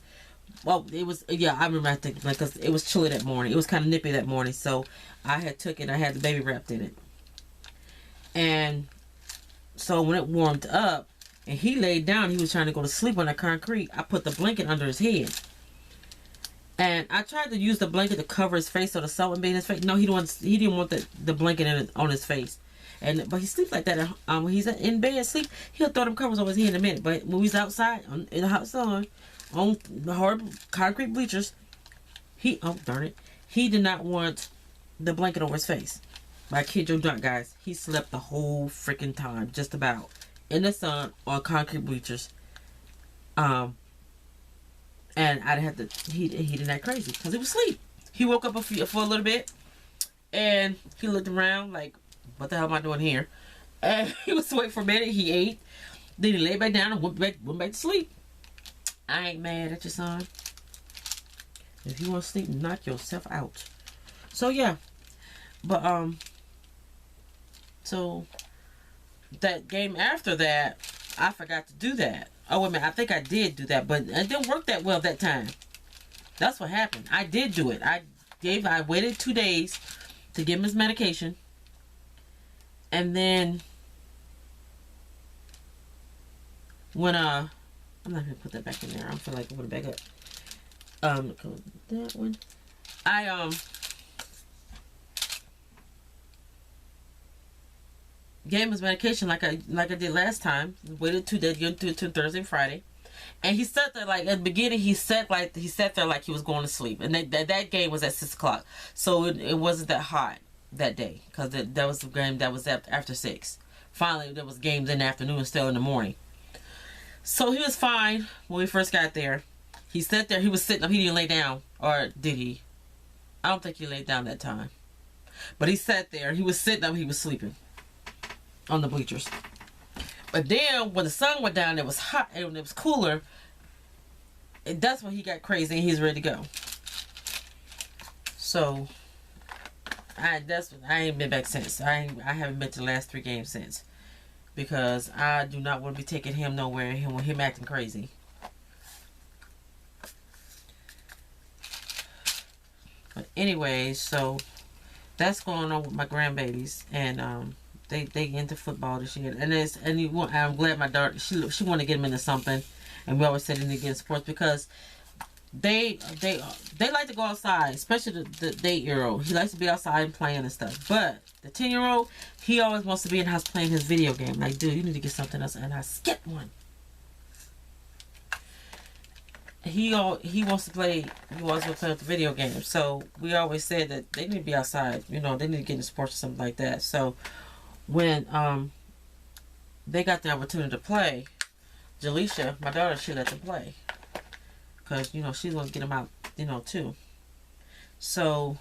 Well, it was, yeah, I remember I took the blanket because it was chilly that morning. It was kind of nippy that morning, so I had took it. I had the baby wrapped in it, and so when it warmed up and he laid down, he was trying to go to sleep on that concrete. I put the blanket under his head, and I tried to use the blanket to cover his face so the sun wouldn't be in his face. No, he didn't want the blanket on his face. But he sleeps like that. When he's in bed asleep, he'll throw them covers over his head in a minute. But when he's outside in the hot sun, on the hard concrete bleachers, he did not want the blanket over his face. But I kid you not, guys, he slept the whole freaking time, just about, in the sun on concrete bleachers. And I had to. He didn't act crazy because he was asleep. He woke up for a little bit, and he looked around like, what the hell am I doing here? And he was waiting for a minute. He ate. Then he laid back down and went back to sleep. I ain't mad at your son. If you want to sleep, knock yourself out. So yeah. But so that game after that, I forgot to do that. Oh wait a minute, I think I did do that, but it didn't work that well that time. That's what happened. I did do it. I waited 2 days to give him his medication. And then when I'm not gonna put that back in there. I don't feel like putting it back up. That one. I gave him his medication like I did last time. Waited 2 days, to Thursday and Friday. And he sat there like at the beginning. He sat there like he was going to sleep. And that game was at 6 o'clock, so it wasn't that hot that day because that was the game that was after 6. Finally, there was games in the afternoon instead in the morning. So he was fine when we first got there. He sat there. He was sitting up. He didn't lay down, or did he? I don't think he laid down that time. But he sat there. He was sitting up. He was sleeping on the bleachers. But then when the sun went down, it was hot and it was cooler. And that's when he got crazy and he's ready to go. So I ain't been back since. I haven't been to the last 3 games since, because I do not want to be taking him nowhere and him acting crazy. But anyway, so that's going on with my grandbabies, and they into football this year, I'm glad my daughter she want to get them into something, and we always said they need to get in sports because they like to go outside, especially the 8-year-old. He likes to be outside and playing and stuff. But the 10-year-old, he always wants to be in the house playing his video game. Like, dude, you need to get something else, and I skip one. He wants to play. He wants to play with the video game. So we always said that they need to be outside. You know, they need to get into sports or something like that. So when they got the opportunity to play, Jaleisha, my daughter, she let them play. Because, you know, she's going to get them out too. So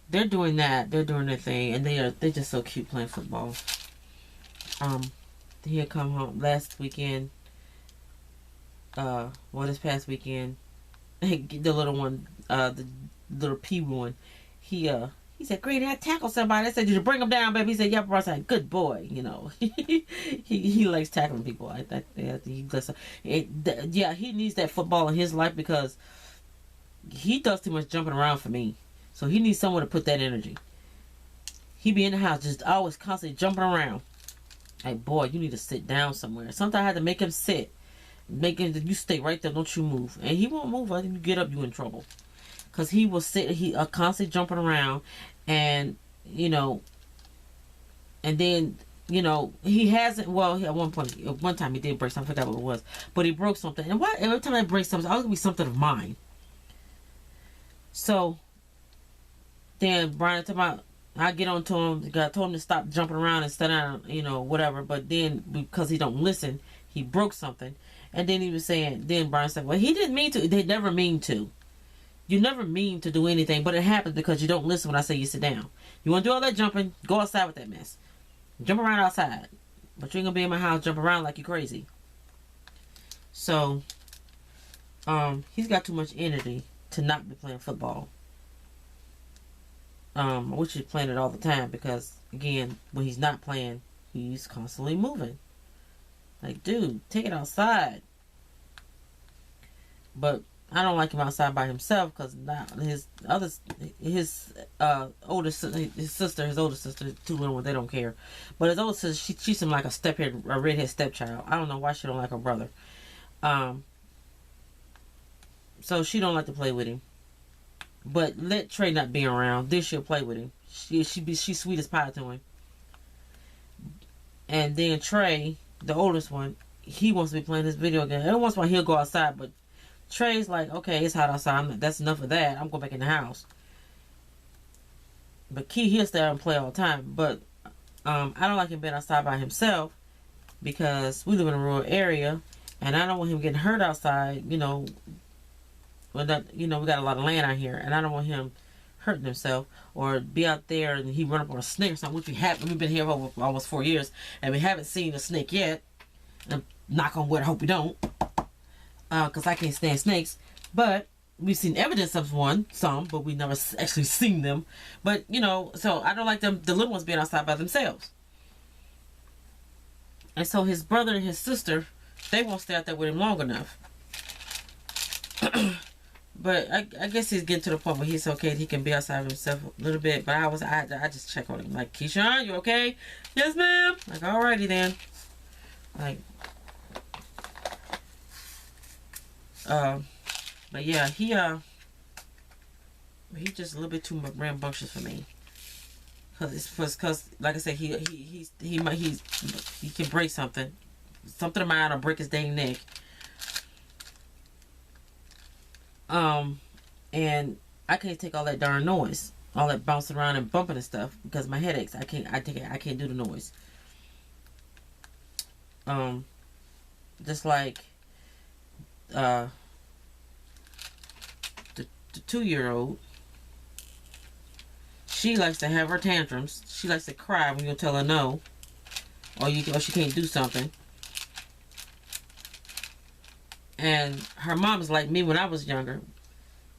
they're doing that. They're doing their thing, and they're just so cute playing football. He had come home last weekend. This past weekend, the little one, the little P one, he said, "Great, I tackled somebody." I said, "Did you bring him down, baby?" He said, "Yep." I said, "Good boy." He likes tackling people. He needs that football in his life because he does too much jumping around for me. So he needs someone to put that energy. He be in the house just always constantly jumping around. Like, boy, you need to sit down somewhere. Sometimes I had to make him sit. Make him, you stay right there, don't you move. And he won't move. I think you get up, you in trouble. Because he will sit, he constantly jumping around. And, and then, he hasn't, at one time he did break something. I forgot what it was. But he broke something. And every time I break something, it's always going to be something of mine. So, then Brian told me, I get on to him. I told him to stop jumping around and sit down, whatever. But then, because he don't listen, he broke something. And then he was saying, then Brian said, well, he didn't mean to. They never mean to. You never mean to do anything, but it happens because you don't listen when I say you sit down. You want to do all that jumping, go outside with that mess. Jump around outside. But you ain't going to be in my house jump around like you crazy. So, he's got too much energy to not be playing football. I wish he's playing it all the time because, again, when he's not playing, he's constantly moving. Like, dude, take it outside. But I don't like him outside by himself because his older sister, two little ones, they don't care. But his older sister, she seems like a redhead stepchild. I don't know why she don't like her brother. So she don't like to play with him. But let Trey not be around. Then she'll play with him. She's sweet as pie to him. And then Trey, the oldest one, he wants to be playing this video game. Every once in a while he'll go outside, but Trey's like, okay, it's hot outside. That's enough of that. I'm going back in the house. But Key, he'll stay out and play all the time. But I don't like him being outside by himself because we live in a rural area, and I don't want him getting hurt outside. We got a lot of land out here, and I don't want him hurting himself or be out there and he run up on a snake or something, which we haven't. We've been here for almost 4 years, and we haven't seen a snake yet. And knock on wood, I hope we don't, because I can't stand snakes. But we've seen evidence of some, but we never actually seen them. But so I don't like the little ones being outside by themselves. And so his brother and his sister, they won't stay out there with him long enough. But I guess he's getting to the point where he's okay. He can be outside of himself a little bit. But I just check on him. Like, Keyshawn, you okay? Yes, ma'am. Like, alrighty then. Like, but yeah, he's just a little bit too rambunctious for me. Cause like I said, he can break something of mine or break his dang neck. And I can't take all that darn noise, all that bouncing around and bumping and stuff because of my headaches. I can't do the noise. Just like the 2-year-old, she likes to have her tantrums. She likes to cry when you tell her no, or she can't do something. And her mom is like me when I was younger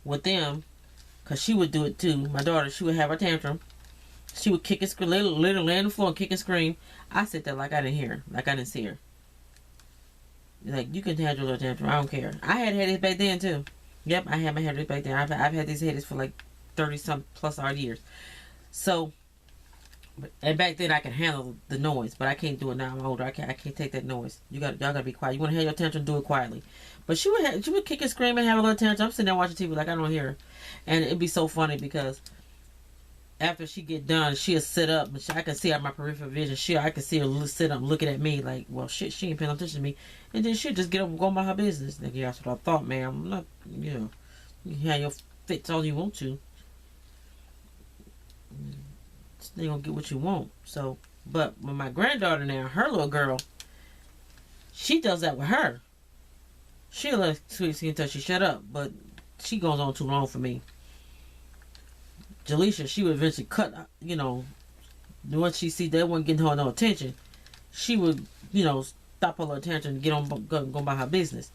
with them, because she would do it too. My daughter, she would have her tantrum. She would kick and scream, literally lay on the floor and kick and scream. I sit there like I didn't hear her, like I didn't see her. Like, you can have your little tantrum, I don't care. I had headaches back then too. Yep, I had my headaches back then. I've had these headaches for like 30-some plus odd years. So, and back then I could handle the noise, but I can't do it now. I'm older. I can't take that noise. Y'all gotta be quiet. You want to have your tantrum, do it quietly. But she would kick and scream and have a little tantrum. I'm sitting there watching TV like I don't hear her, and it'd be so funny because after she get done, she'll sit up, and I can see out my peripheral vision. I can see her sit up looking at me like, well, shit, she ain't paying attention to me, and then she'll just get up and go about her business. Like, yeah, that's what I thought, ma'am. I'm not, you have your fits all you want to. They gonna get what you want. So, but with my granddaughter now, her little girl, she does that with her. She'll let Sweetie until she shut up, but she goes on too long for me. Jaleisha, she would eventually cut, you know, once she see they wasn't getting her no attention, she would, you know, stop her little attention and get on, go by her business.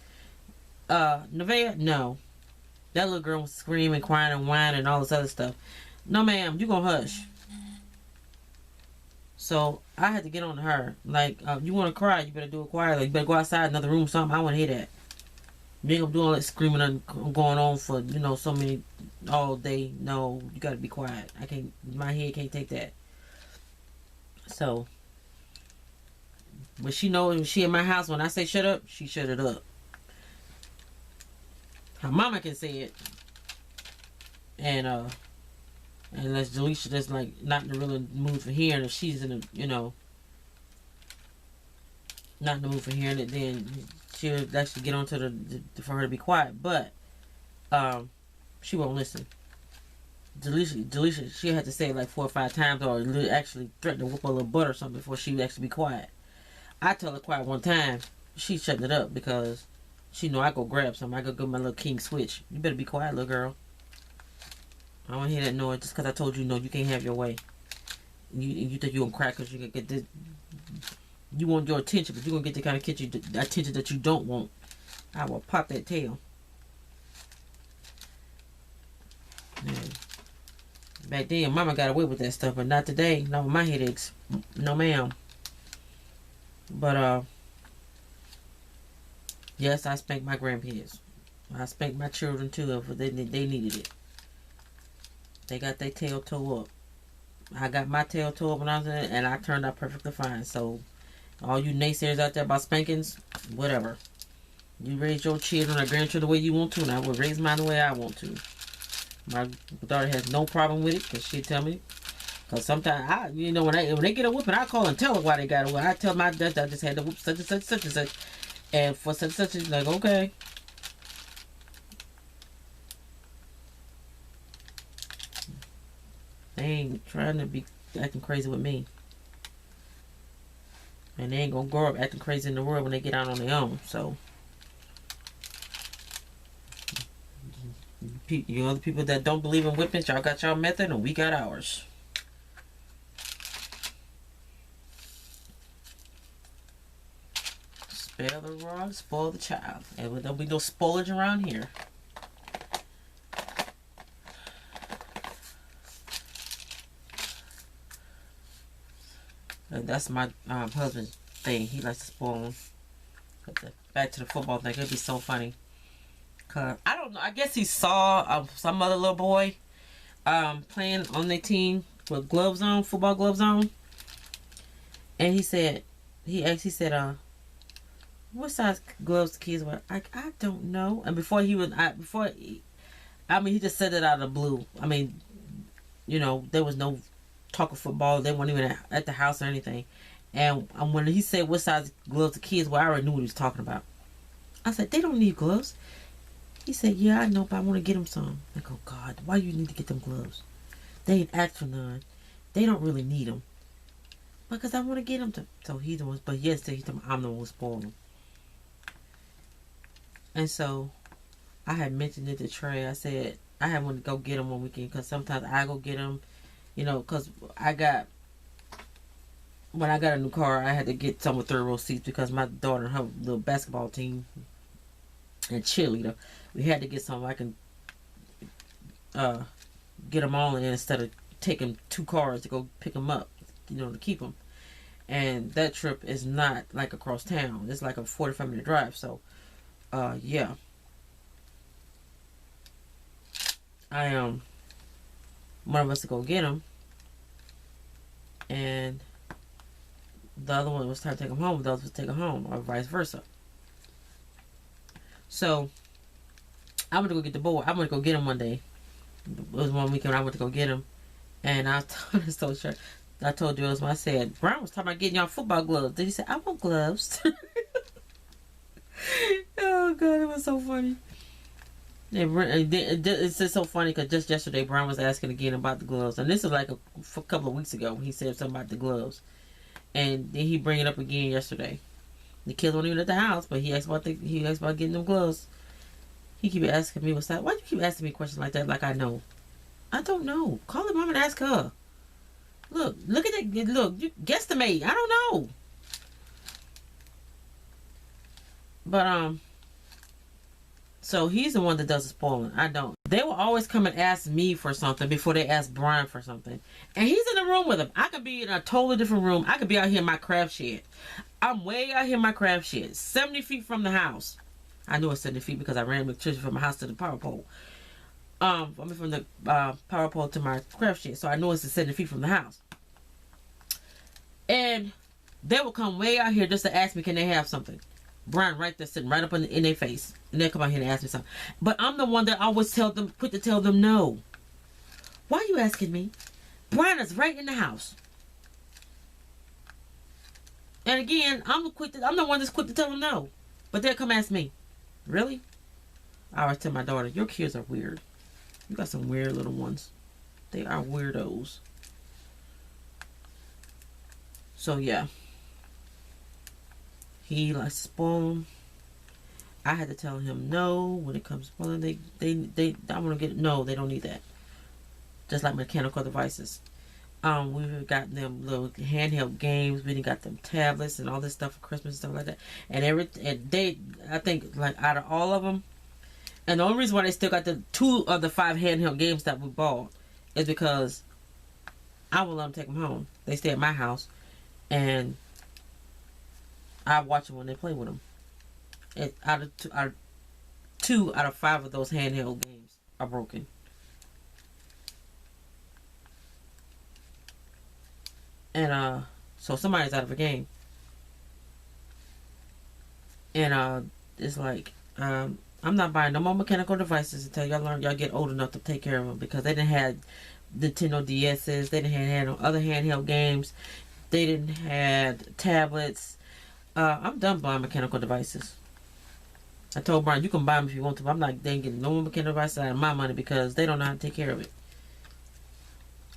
Nevaeh, no. That little girl was screaming, crying, and whining, and all this other stuff. No, ma'am, you gonna hush. So I had to get on to her. Like, you want to cry, you better do it quietly. You better go outside another room or something. I want to hear that. You ain't gonna do all that screaming and going on for, you know, so many all day. No, you gotta be quiet. I can't, my head can't take that. So, but she knows when she in my house, when I say shut up, she shut it up. Her mama can say it. And unless Jaleisha just like not in the real mood for hearing it, she's in the, you know, not in the mood for hearing it, then she'll actually get on to the for her to be quiet. But she won't listen. Jaleisha, she had to say it like 4 or 5 times, or actually threaten to whoop her little butt or something before she would actually be quiet. I tell her quiet one time, she's shutting it up because she know I go grab something. I go get my little king switch. You better be quiet, little girl. I don't want to hear that noise just because I told you no, you can't have your way. You think you're going to cry because you can get this. You want your attention, but you're going to get the kind of attention that you don't want. I will pop that tail. Man. Back then, mama got away with that stuff, but not today. Not with my headaches. No, ma'am. But, yes, I spanked my grandkids. I spanked my children too, but they needed it. They got their tail toe up. I got my tail toe up when I was in it, and I turned out perfectly fine. So, all you naysayers out there about spankings, whatever. You raise your children or grandchildren the way you want to, and I will raise mine the way I want to. My daughter has no problem with it, because she tell me. Because sometimes, you know, when they get a whooping, I call and tell her why they got a whooping. I tell my dad I just had to whoop such and such, such and such. And for such and such, she's like, okay. They ain't trying to be acting crazy with me. And they ain't gonna grow up acting crazy in the world when they get out on their own. So, you other people that don't believe in whippings, y'all got y'all method and we got ours. Spare the rod, spoil the child. And there'll be no spoilage around here. And that's my husband's thing. He likes to spoil them. But back to the football thing. It'd be so funny. Cause I don't know. I guess he saw some other little boy playing on their team with gloves on, football gloves on. And he said, what size gloves the kids wear? I don't know. And before he just said it out of the blue. I mean, you know, there was no talk of football. They weren't even at the house or anything. And when he said what size gloves the kids wear, I already knew what he was talking about. I said, they don't need gloves. He said, yeah, I know, but I want to get them some. I go, God, why you need to get them gloves? They ain't asked for none. They don't really need them. Because I want to get them to. So he's the one, but yes, I'm the one who spoiled them. And so I had mentioned it to Trey. I said, I had wanted to go get them one weekend because sometimes I go get them, you know, because when I got a new car, I had to get some with third row seats because my daughter and her little basketball team and cheerleader, we had to get some I can get them all in instead of taking 2 cars to go pick them up, you know, to keep them. And that trip is not like across town. It's like a 45-minute drive. So, yeah. One of us to go get them, and the other one was trying to take them home. The other was to take them home, or vice versa. So I went to go get the boy. I went to go get him one day. It was one weekend I went to go get him, and I told you I said, Brown was talking about getting y'all football gloves. Then he said, I want gloves. Oh God, it was so funny. It's just so funny because just yesterday Brown was asking again about the gloves, and this is like a couple of weeks ago when he said something about the gloves, and then he bring it up again yesterday. The kids weren't even at the house, but he asked about getting them gloves. He keep asking me what's that. Why do you keep asking me questions like that? Like I know. I don't know. Call her mom and ask her. Look at that. Look, you guesstimate. I don't know. But so he's the one that does the spoiling. I don't. They will always come and ask me for something before they ask Brian for something. And he's in the room with him. I could be in a totally different room. I could be out here in my craft shed. I'm way out here in my craft shed, 70 feet from the house. I knew it's 70 feet because I ran with Trish from my house to the power pole. I mean from the power pole to my craft shed. So I know it's 70 feet from the house. And they will come way out here just to ask me, can they have something? Brian right there sitting right up in their face. And they'll come out here and ask me something. But I'm the one that always quick to tell them no. Why are you asking me? Brian is right in the house. And again, I'm the one that's quick to tell them no. But they'll come ask me. Really? I always tell my daughter, your kids are weird. You got some weird little ones. They are weirdos. So yeah. He likes to spoil them. I had to tell him no when it comes to spoiling. I want to get no. They don't need that. Just like mechanical devices. We've got them little handheld games. We got them tablets and all this stuff for Christmas and stuff like that. I think like out of all of them, and the only reason why they still got the 2 of the 5 handheld games that we bought is because I will let them take them home. They stay at my house, and I watch them when they play with them. Out of 2 out of 5 of those handheld games are broken. And so somebody's out of a game. And it's like I'm not buying no more mechanical devices until y'all get old enough to take care of them, because they didn't have Nintendo DS's, they didn't have no other handheld games, they didn't have tablets. I'm done buying mechanical devices. I told Brian, you can buy them if you want to, but I'm not getting no more mechanical devices out of my money because they don't know how to take care of it.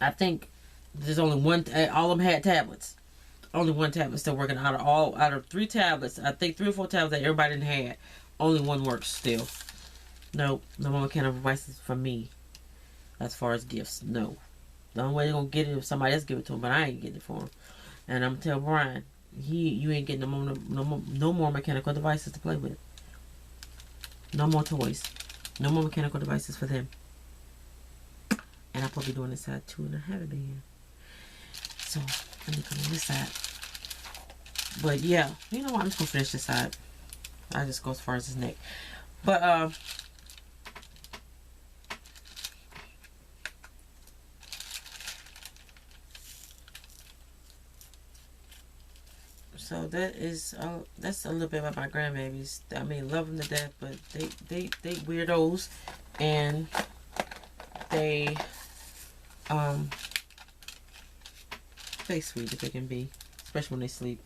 I think there's only one. All of them had tablets. Only one tablet still working. Out of 3 tablets, I think 3 or 4 tablets that everybody didn't have, only one works still. No more mechanical devices for me. As far as gifts, no. The only way they're gonna get it if somebody else give it to them, but I ain't getting it for them. And I'm gonna tell Brian, you ain't getting no more mechanical devices to play with. No more toys. No more mechanical devices for them. And I'll probably be doing this side too, and I haven't been here. So let me come on this side. But yeah, you know what? I'm just gonna finish this side. I just go as far as his neck. But so that's a little bit about my grandbabies. I mean, love them to death, but they weirdos, and they sweet if they can be, especially when they sleep.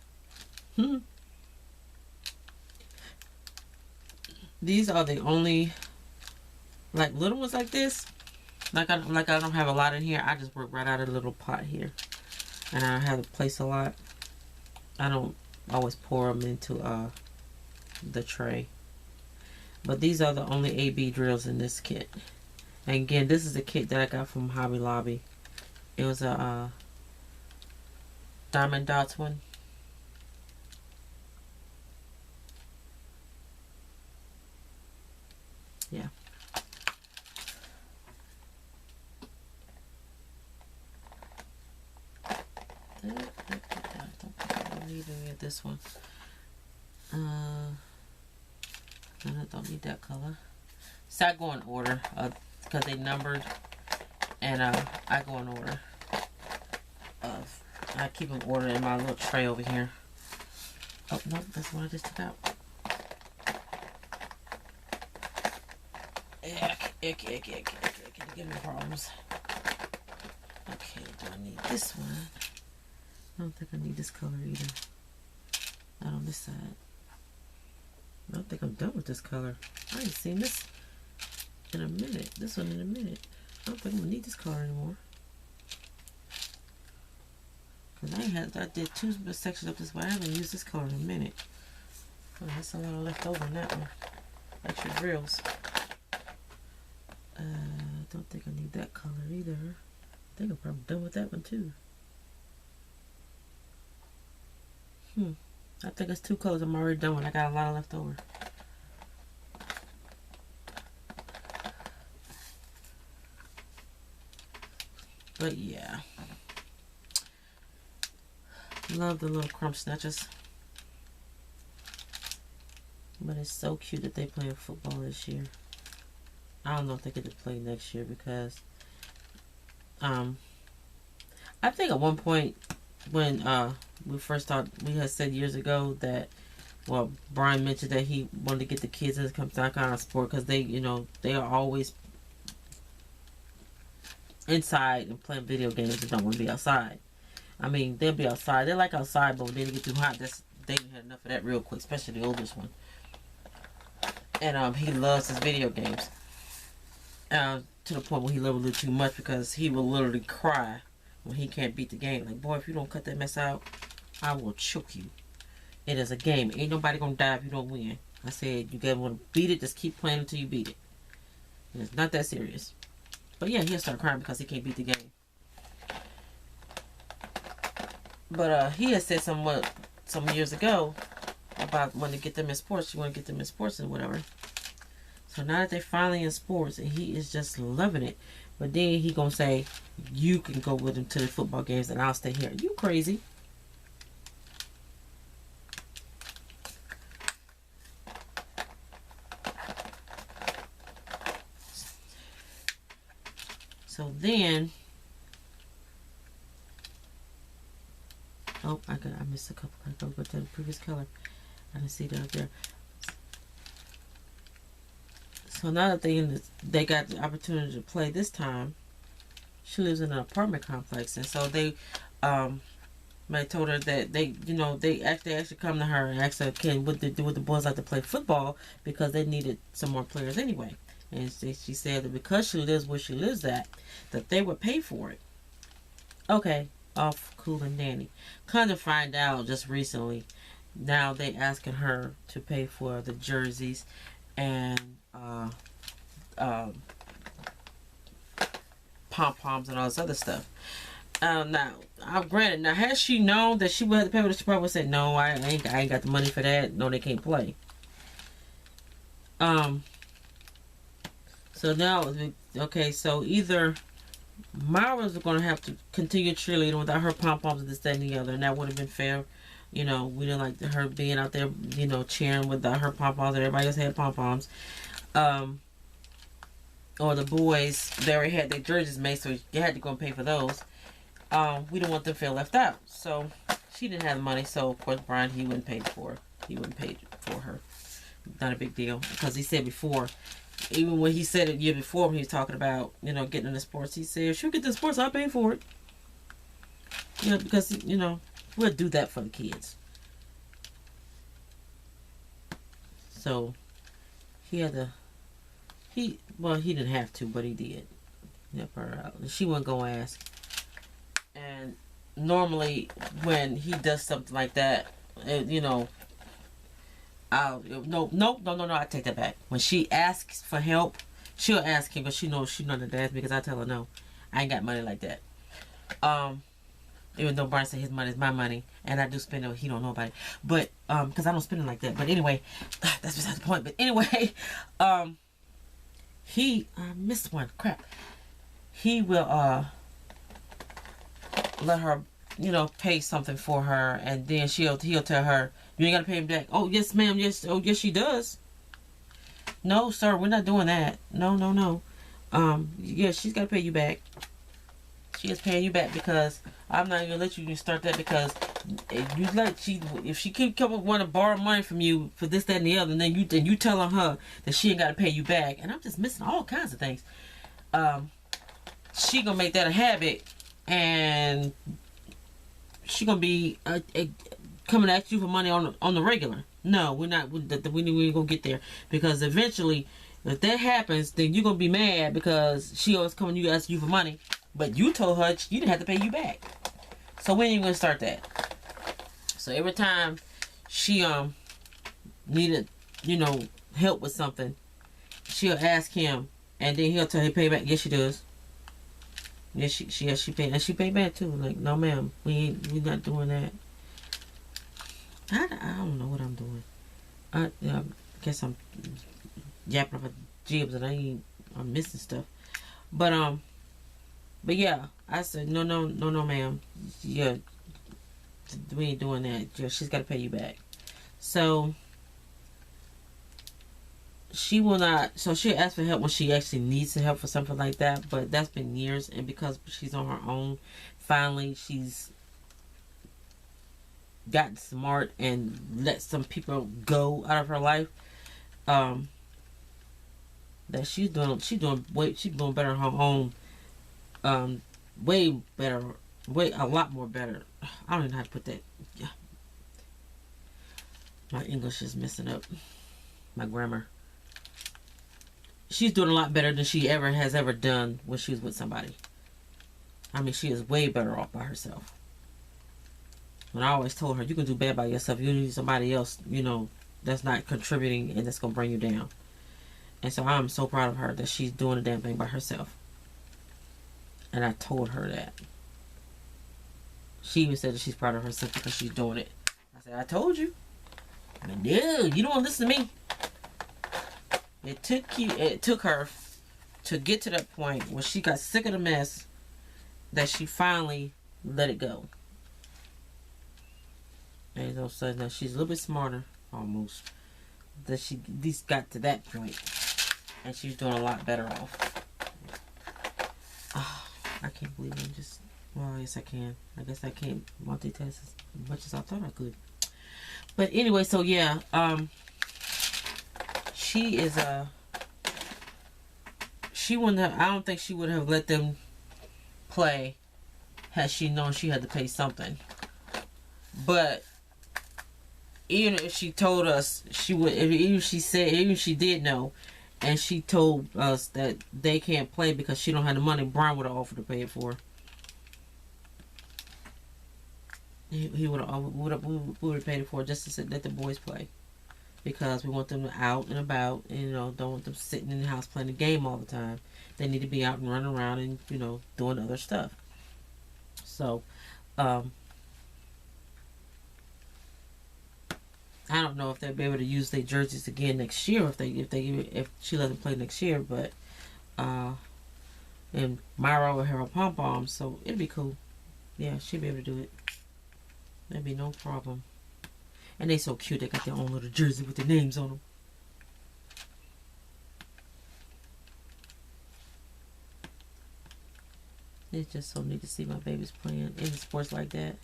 These are the only like little ones like this. Like I don't have a lot in here. I just work right out of the little pot here, and I have to place a lot. I don't always pour them into the tray. But these are the only AB drills in this kit. And again, this is a kit that I got from Hobby Lobby. It was a diamond dots one. Yeah. I don't need any of this one. I don't need that color. So I go in order because they numbered, and I go in order. I keep them ordered in my little tray over here. Oh no, that's one I just took out. Give me problems. Okay, do I need this one? I don't think I need this color either. Not on this side. I don't think I'm done with this color. I ain't seen this in a minute. This one in a minute. I don't think I'm gonna need this color anymore. Cause I did 2 sections of this, but I haven't used this color in a minute. Oh, that's a lot left over in that one. Extra drills. Don't think I need that color either. I think I'm probably done with that one too. I think it's 2 colors I'm already done with. I got a lot left over. But yeah. Love the little crump snatchers. But it's so cute that they playing football this year. I don't know if they get to play next year because I think at one point when we first thought, we had said years ago that, well, Brian mentioned that he wanted to get the kids to come to that kind of sport because they, you know, they are always inside and playing video games and don't want to be outside. I mean, they'll be outside. They like outside, but when they get too hot, they had enough of that real quick, especially the oldest one. And he loves his video games. To the point where he loves it a little too much because he will literally cry when he can't beat the game. Like, boy, if you don't cut that mess out, I will choke you. It is a game. Ain't nobody gonna die if you don't win. I said, you gotta want to beat it, just keep playing until you beat it. And it's not that serious. But yeah, he'll start crying because he can't beat the game. But he had said some years ago about wanting to get them in sports. You want to get them in sports and whatever. So now that they're finally in sports, and he is just loving it. But then he gonna say, you can go with him to the football games and I'll stay here. You crazy? So then, oh, I missed a couple. I gotta go to the previous color. I didn't see that up there. So now that they got the opportunity to play this time, she lives in an apartment complex, and so they told her that they actually come to her and asked her, would the boys like to play football because they needed some more players anyway. And she said that because she lives where she lives at, that they would pay for it. Okay, off cool and dandy. Kind of find out just recently, now they asking her to pay for the jerseys and pom-poms and all this other stuff. Now, granted, now had she known that she would have to pay for it, she probably would have said, no, I ain't got the money for that. No, they can't play. So now, okay, so either Myra's going to have to continue cheerleading without her pom-poms and this, that, and the other, and that would have been fair. You know, we didn't like her being out there, you know, cheering without her pom-poms. Everybody else had pom-poms. Or the boys, they already had their jerseys made, so they had to go and pay for those. We didn't want them to feel left out. So she didn't have the money, so of course Brian, he wouldn't pay for it. He wouldn't pay for her. Not a big deal. Because he said before, even when he said it year before when he was talking about, you know, getting into sports, he said, if she'll get into sports, I'll pay for it. You know, because, you know, we'll do that for the kids. So he had to, he didn't have to, but he did. Help her out. And she wasn't going to ask. And normally when he does something like that, you know, no, I take that back. When she asks for help, she'll ask him, but she knows she's not going to ask me because I tell her, no, I ain't got money like that. Even though Brian said his money is my money, and I do spend it, he don't know about it. But, because I don't spend it like that. But anyway, that's beside the point. But anyway, I missed one. Crap. He will, let her, you know, pay something for her, and then he'll tell her, you ain't got to pay him back. Oh, yes, ma'am. Yes. Oh, yes, she does. No, sir, we're not doing that. No. Yeah, she's got to pay you back. She is paying you back because I'm not gonna let you start that, because if she keep coming want to borrow money from you for this, that, and the other, and then you telling her that she ain't got to pay you back, and I'm just missing all kinds of things. She gonna make that a habit, and she gonna be coming at you for money on the regular. No, we're not. We ain't gonna get there, because eventually, if that happens, then you're gonna be mad because she always coming you ask you for money. But you told her you didn't have to pay you back. So when are you going to start that? So every time she needed, you know, help with something, she'll ask him And then he'll tell her pay back. Yes, she does. Yes, she pay, and she pay back too. Like, no, ma'am, we not doing that. I don't know what I'm doing. I guess I'm yapping for jibs, and I'm missing stuff. But yeah, I said no, ma'am. Yeah, we ain't doing that. Yeah, she's got to pay you back. So she will not. So she'll ask for help when she actually needs the help for something like that. But that's been years, and because she's on her own, finally she's gotten smart and let some people go out of her life. That she's doing better on her own. Way better, a lot more better. I don't even know how to put that. Yeah, my English is messing up. My grammar. She's doing a lot better than she has ever done when she was with somebody. I mean, she is way better off by herself. And I always told her, you can do bad by yourself. You need somebody else, that's not contributing and that's going to bring you down. And so I'm so proud of her that she's doing the damn thing by herself. And I told her that. She even said that she's proud of herself because she's doing it. I said, I told you. I mean, no, you don't want to listen to me. It took her to get to that point where she got sick of the mess that she finally let it go. And all of a sudden now she's a little bit smarter, almost. That she at least got to that point. And she's doing a lot better off. Oh, I can't believe I'm just... Well, yes I can. I guess I can't multitask as much as I thought I could. But anyway, so yeah. She is she wouldn't have... I don't think she would have let them play had she known she had to pay something. But even if she told us she would, even if she did know, and she told us that they can't play because she don't have the money, Brian would have offered to pay it for her. He would have paid it for her just to let the boys play, because we want them out and about, and don't want them sitting in the house playing the game all the time. They need to be out and running around and doing other stuff. So I don't know if they'll be able to use their jerseys again next year if she let them play next year, but and Myra will have her pom poms, so it'll be cool. Yeah, she'll be able to do it. That'd be no problem. And they so cute. They got their own little jersey with their names on them. It's just so neat to see my babies playing in sports like that.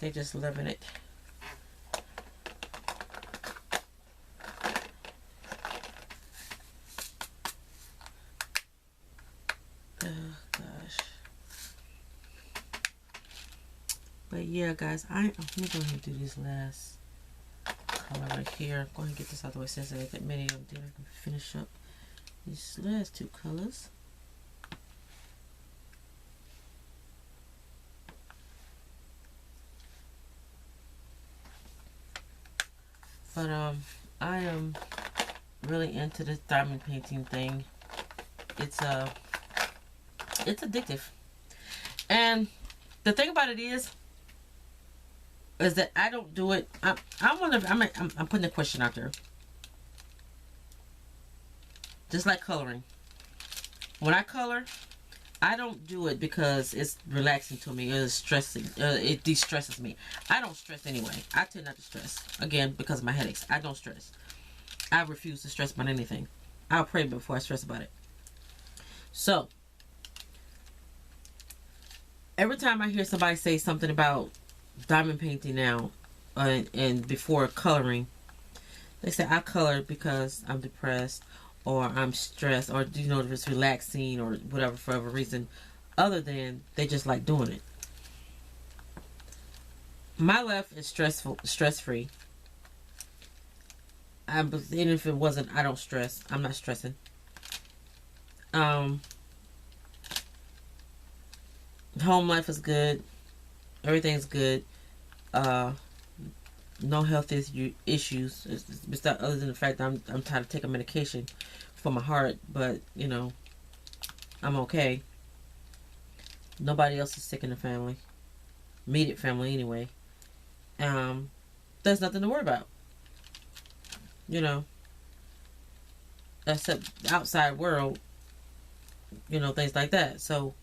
They just loving it. Oh gosh. But yeah, guys, let me go ahead and do this last color right here. Go ahead and get this out of the way since I got that many of them. Then I can finish up these last two colors. But I am really into this diamond painting thing. It's addictive. And the thing about it is that I don't do it. I'm putting a question out there. Just like coloring. When I color, I don't do it because it's relaxing to me. It's stressing. It de-stresses me. I don't stress anyway. I tend not to stress. Again, because of my headaches. I don't stress. I refuse to stress about anything. I'll pray before I stress about it. So, every time I hear somebody say something about diamond painting now, and before coloring, they say I color because I'm depressed, or I'm stressed, or if it's relaxing, or whatever, for whatever reason, other than they just like doing it. My life is stress-free. Even if it wasn't, I don't stress. I'm not stressing. Home life is good. Everything's good. No health issues. It's not other than the fact that I'm tired of taking medication for my heart, but you know, I'm okay. Nobody else is sick in the family, immediate family anyway. Um, there's nothing to worry about, you know, except the outside world, you know, things like that. So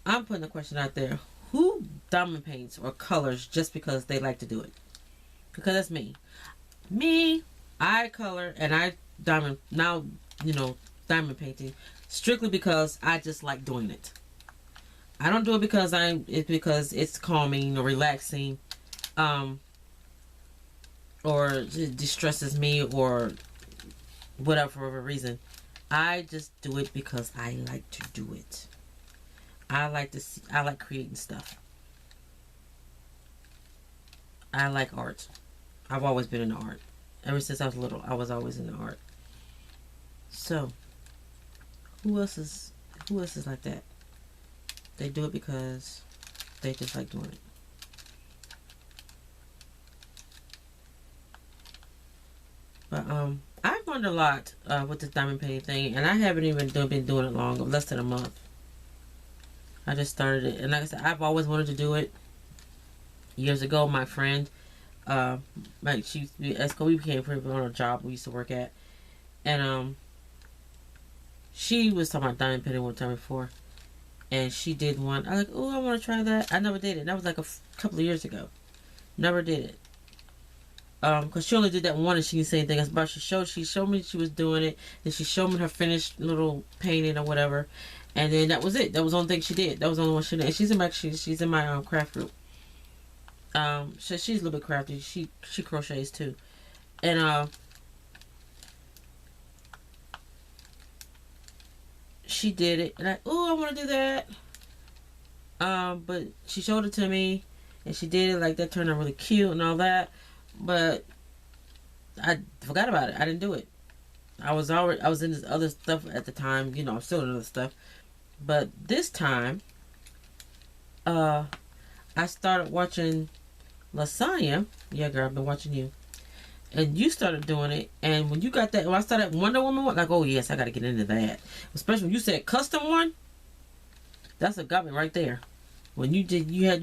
I'm putting the question out there: who diamond paints or colors just because they like to do it? Because that's me. Me, I color and I diamond now, you know, diamond painting strictly because I just like doing it. I don't do it because it's because it's calming or relaxing, um, or it distresses me or whatever for whatever reason. I just do it because I like to do it. I like to see, I like creating stuff. I like art. I've always been into art. Ever since I was little, I was always into art. So, who else is like that? They do it because they just like doing it. But I've learned a lot with this diamond painting thing, and I haven't even been doing it long, less than a month. I just started it, and like I said, I've always wanted to do it. Years ago, my friend, like she used to be ESCO, we became friends on a job we used to work at, and she was talking about diamond painting one time before, and she did one. I was like, oh, I want to try that. I never did it. That was like a couple of years ago. Never did it. Because she only did that one and she didn't say anything else about it. She showed me she was doing it, and she showed me her finished little painting or whatever, and then that was it. That was the only thing she did. That was the only one she did. And she's in my craft group. She's a little bit crafty. She crochets too, and she did it, and I want to do that. But she showed it to me, and she did it like that. Turned out really cute and all that, but I forgot about it. I didn't do it. I was in this other stuff at the time. You know, I'm still in other stuff, but this time, I started watching Lasagna. Yeah, girl, I've been watching you. And you started doing it, and when you got that, when I started Wonder Woman one, like, oh yes, I got to get into that. Especially when you said custom one, that's what got me right there. When you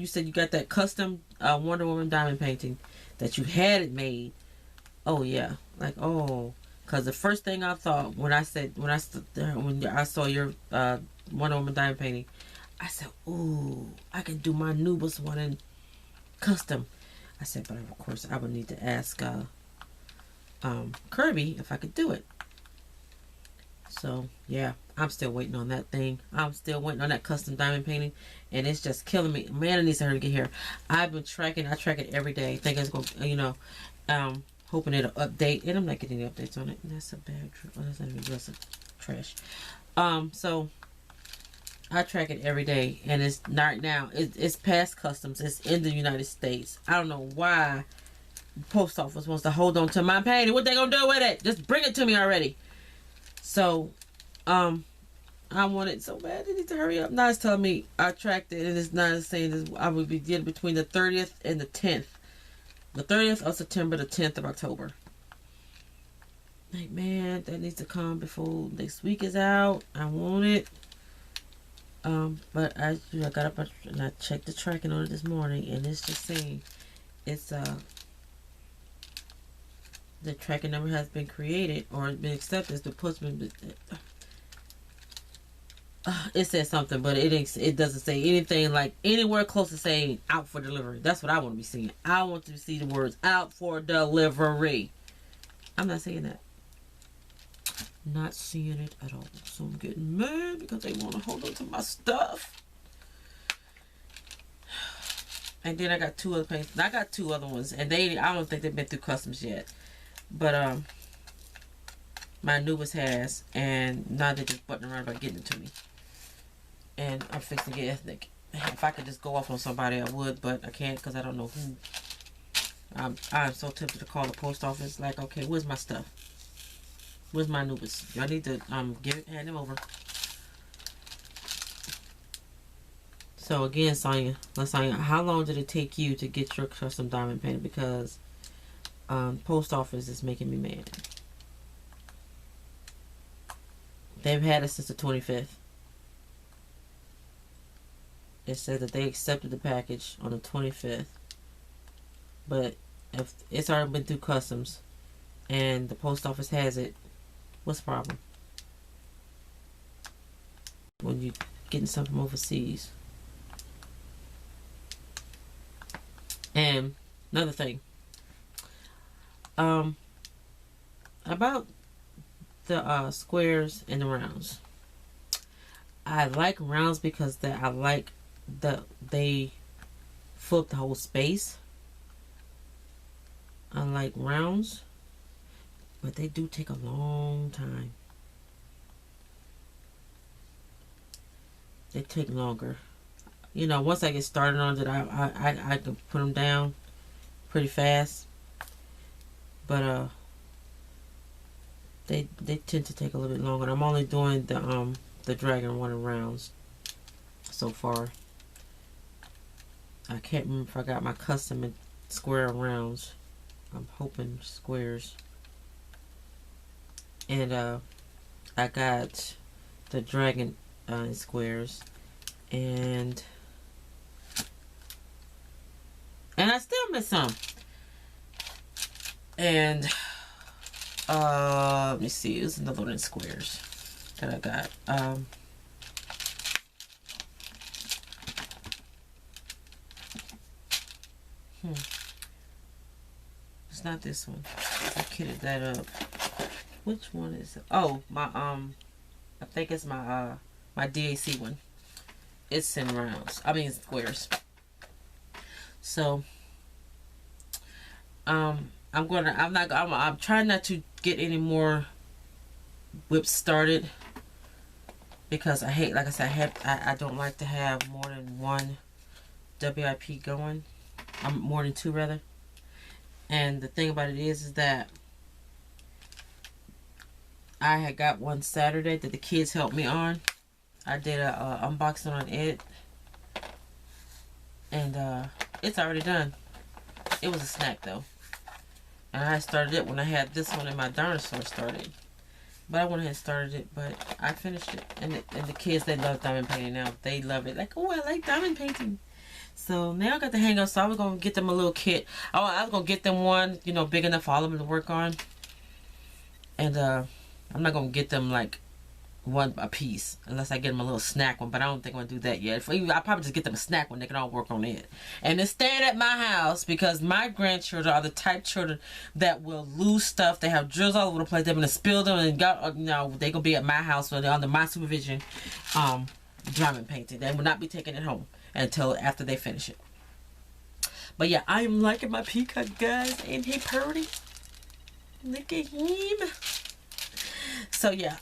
said you got that custom Wonder Woman diamond painting, that you had it made. Oh yeah, like because the first thing I thought when I saw your Wonder Woman diamond painting, I said, ooh, I can do my Nubus one in custom. I said, but of course I would need to ask Kirby if I could do it. So yeah, I'm still waiting on that thing. I'm still waiting on that custom diamond painting, and it's just killing me. Man, it needs to hurry to get here. I've been tracking. I track it every day. Think it's going, you know, hoping it'll update, and I'm not getting any updates on it. And that's a bad. Oh, that's not even just trash. So I track it every day, and it's not now. It's past customs. It's in the United States. I don't know why the post office wants to hold on to my painting. What they gonna do with it? Just bring it to me already. So, I want it so bad. They need to hurry up. Now it's telling me I tracked it, and it's not saying this. I would be getting between the 30th and the 10th. The 30th of September, the 10th of October. Like, man, that needs to come before next week is out. I want it. But I got up and I checked the tracking on it this morning, and it's just saying it's the tracking number has been created or been accepted. The postman, it says something, but it doesn't say anything like anywhere close to saying out for delivery. That's what I want to be seeing. I want to see the words out for delivery. I'm not seeing that. Not seeing it at all. So I'm getting mad because they want to hold on to my stuff. And then I got two other paints. I got two other ones, and I don't think they've been through customs yet. But my newest has, and now they're just butting around about getting it to me. And I'm fixing to get ethnic. If I could just go off on somebody, I would, but I can't because I don't know who. I'm so tempted to call the post office. Like, okay, where's my stuff? Where's my newest? I need to hand him over. So again, Sonya, Lasagna, how long did it take you to get your custom diamond painted? Because post office is making me mad. They've had it since the 25th. It said that they accepted the package on the 25th, but if it's already been through customs and the post office has it, what's the problem when you getting something from overseas? And another thing, about the squares and the rounds. I like rounds because I like that they fill up the whole space. I like rounds, but they do take a long time. They take longer. You know, once I get started on it, I can put them down pretty fast. But they tend to take a little bit longer. I'm only doing the dragon one in rounds so far. I can't remember if I got my custom in square rounds. I'm hoping squares. And I got the dragon in squares, and I still miss some. And let me see, there's another one in squares that I got. It's not this one. I kitted that up. Which one is it? Oh, my I think it's my my DAC one. It's in rounds. I mean squares. So I'm trying not to get any more whips started, because I hate, like I said, I don't like to have more than one WIP going. More than two rather. And the thing about it is that I had got one Saturday that the kids helped me on. I did a unboxing on it, and it's already done. It was a snack though, and I started it when I had this one in my dinosaur started. But I went ahead and started it, but I finished it. And the kids, they love diamond painting now. They love it. Like, oh, I like diamond painting. So now I got the hang of it. So I was going to get them a little kit. Oh, I was going to get them one, you know, big enough for all of them to work on. And I'm not going to get them like one a piece unless I get them a little snack one. But I don't think I'm going to do that yet. I'll probably just get them a snack one. They can all work on it. And it's staying at my house because my grandchildren are the type children that will lose stuff. They have drills all over the place. They're going to spill them and got, you know, they're going to be at my house, so they're under my supervision, diamond painting. They will not be taking it home until after they finish it. But yeah, I am liking my Peacock, guys. Ain't he pretty? Look at him. So yeah,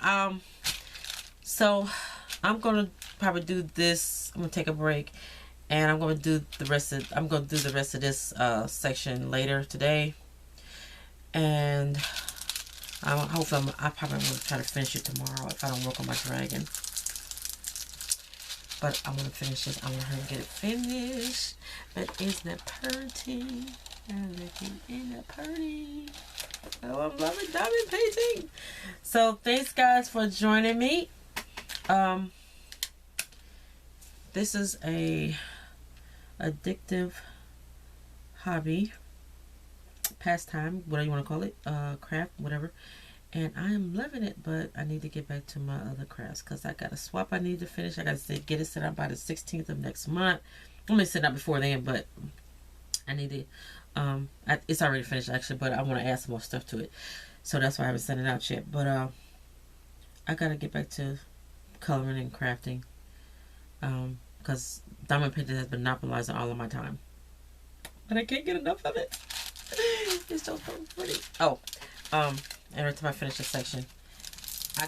so I'm gonna probably do this. I'm gonna take a break, and I'm gonna do the rest of this section later today. And I probably will try to finish it tomorrow if I don't work on my dragon. But I want to finish it. I want her to get it finished. But isn't that pretty? I'm looking in the pretty. Oh, I'm loving diamond painting. So thanks guys for joining me. This is a addictive hobby, pastime, whatever you want to call it, craft, whatever. And I am loving it, but I need to get back to my other crafts because I got a swap I need to finish. I got to get it set up by the 16th of next month. I'm going to set it up before then, but I need to, it's already finished actually, but I want to add some more stuff to it. So that's why I haven't sent it out yet. But I got to get back to coloring and crafting because diamond painting has been monopolizing all of my time. But I can't get enough of it. It's so pretty. Oh, and every time I finish this section, I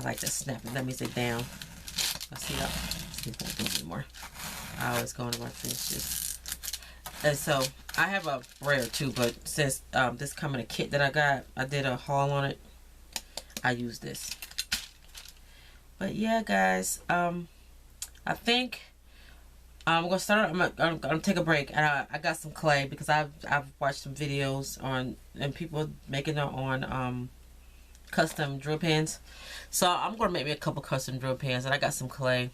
like to snap it. That means they down. Let's see if I can do anymore. I always go into my finishes. And so I have a brayer too, but since this come in a kit that I got, I did a haul on it. I use this. But yeah, guys, I think I'm gonna start. I'm gonna take a break, and I got some clay because I've watched some videos on and people making their own custom drill pins. So I'm gonna make me a couple custom drill pins, and I got some clay.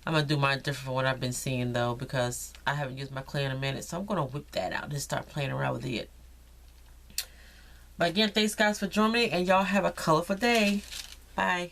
I'm gonna do mine different from what I've been seeing though, because I haven't used my clay in a minute. So I'm gonna whip that out and start playing around with it. But again, thanks guys for joining me, and y'all have a colorful day. Bye.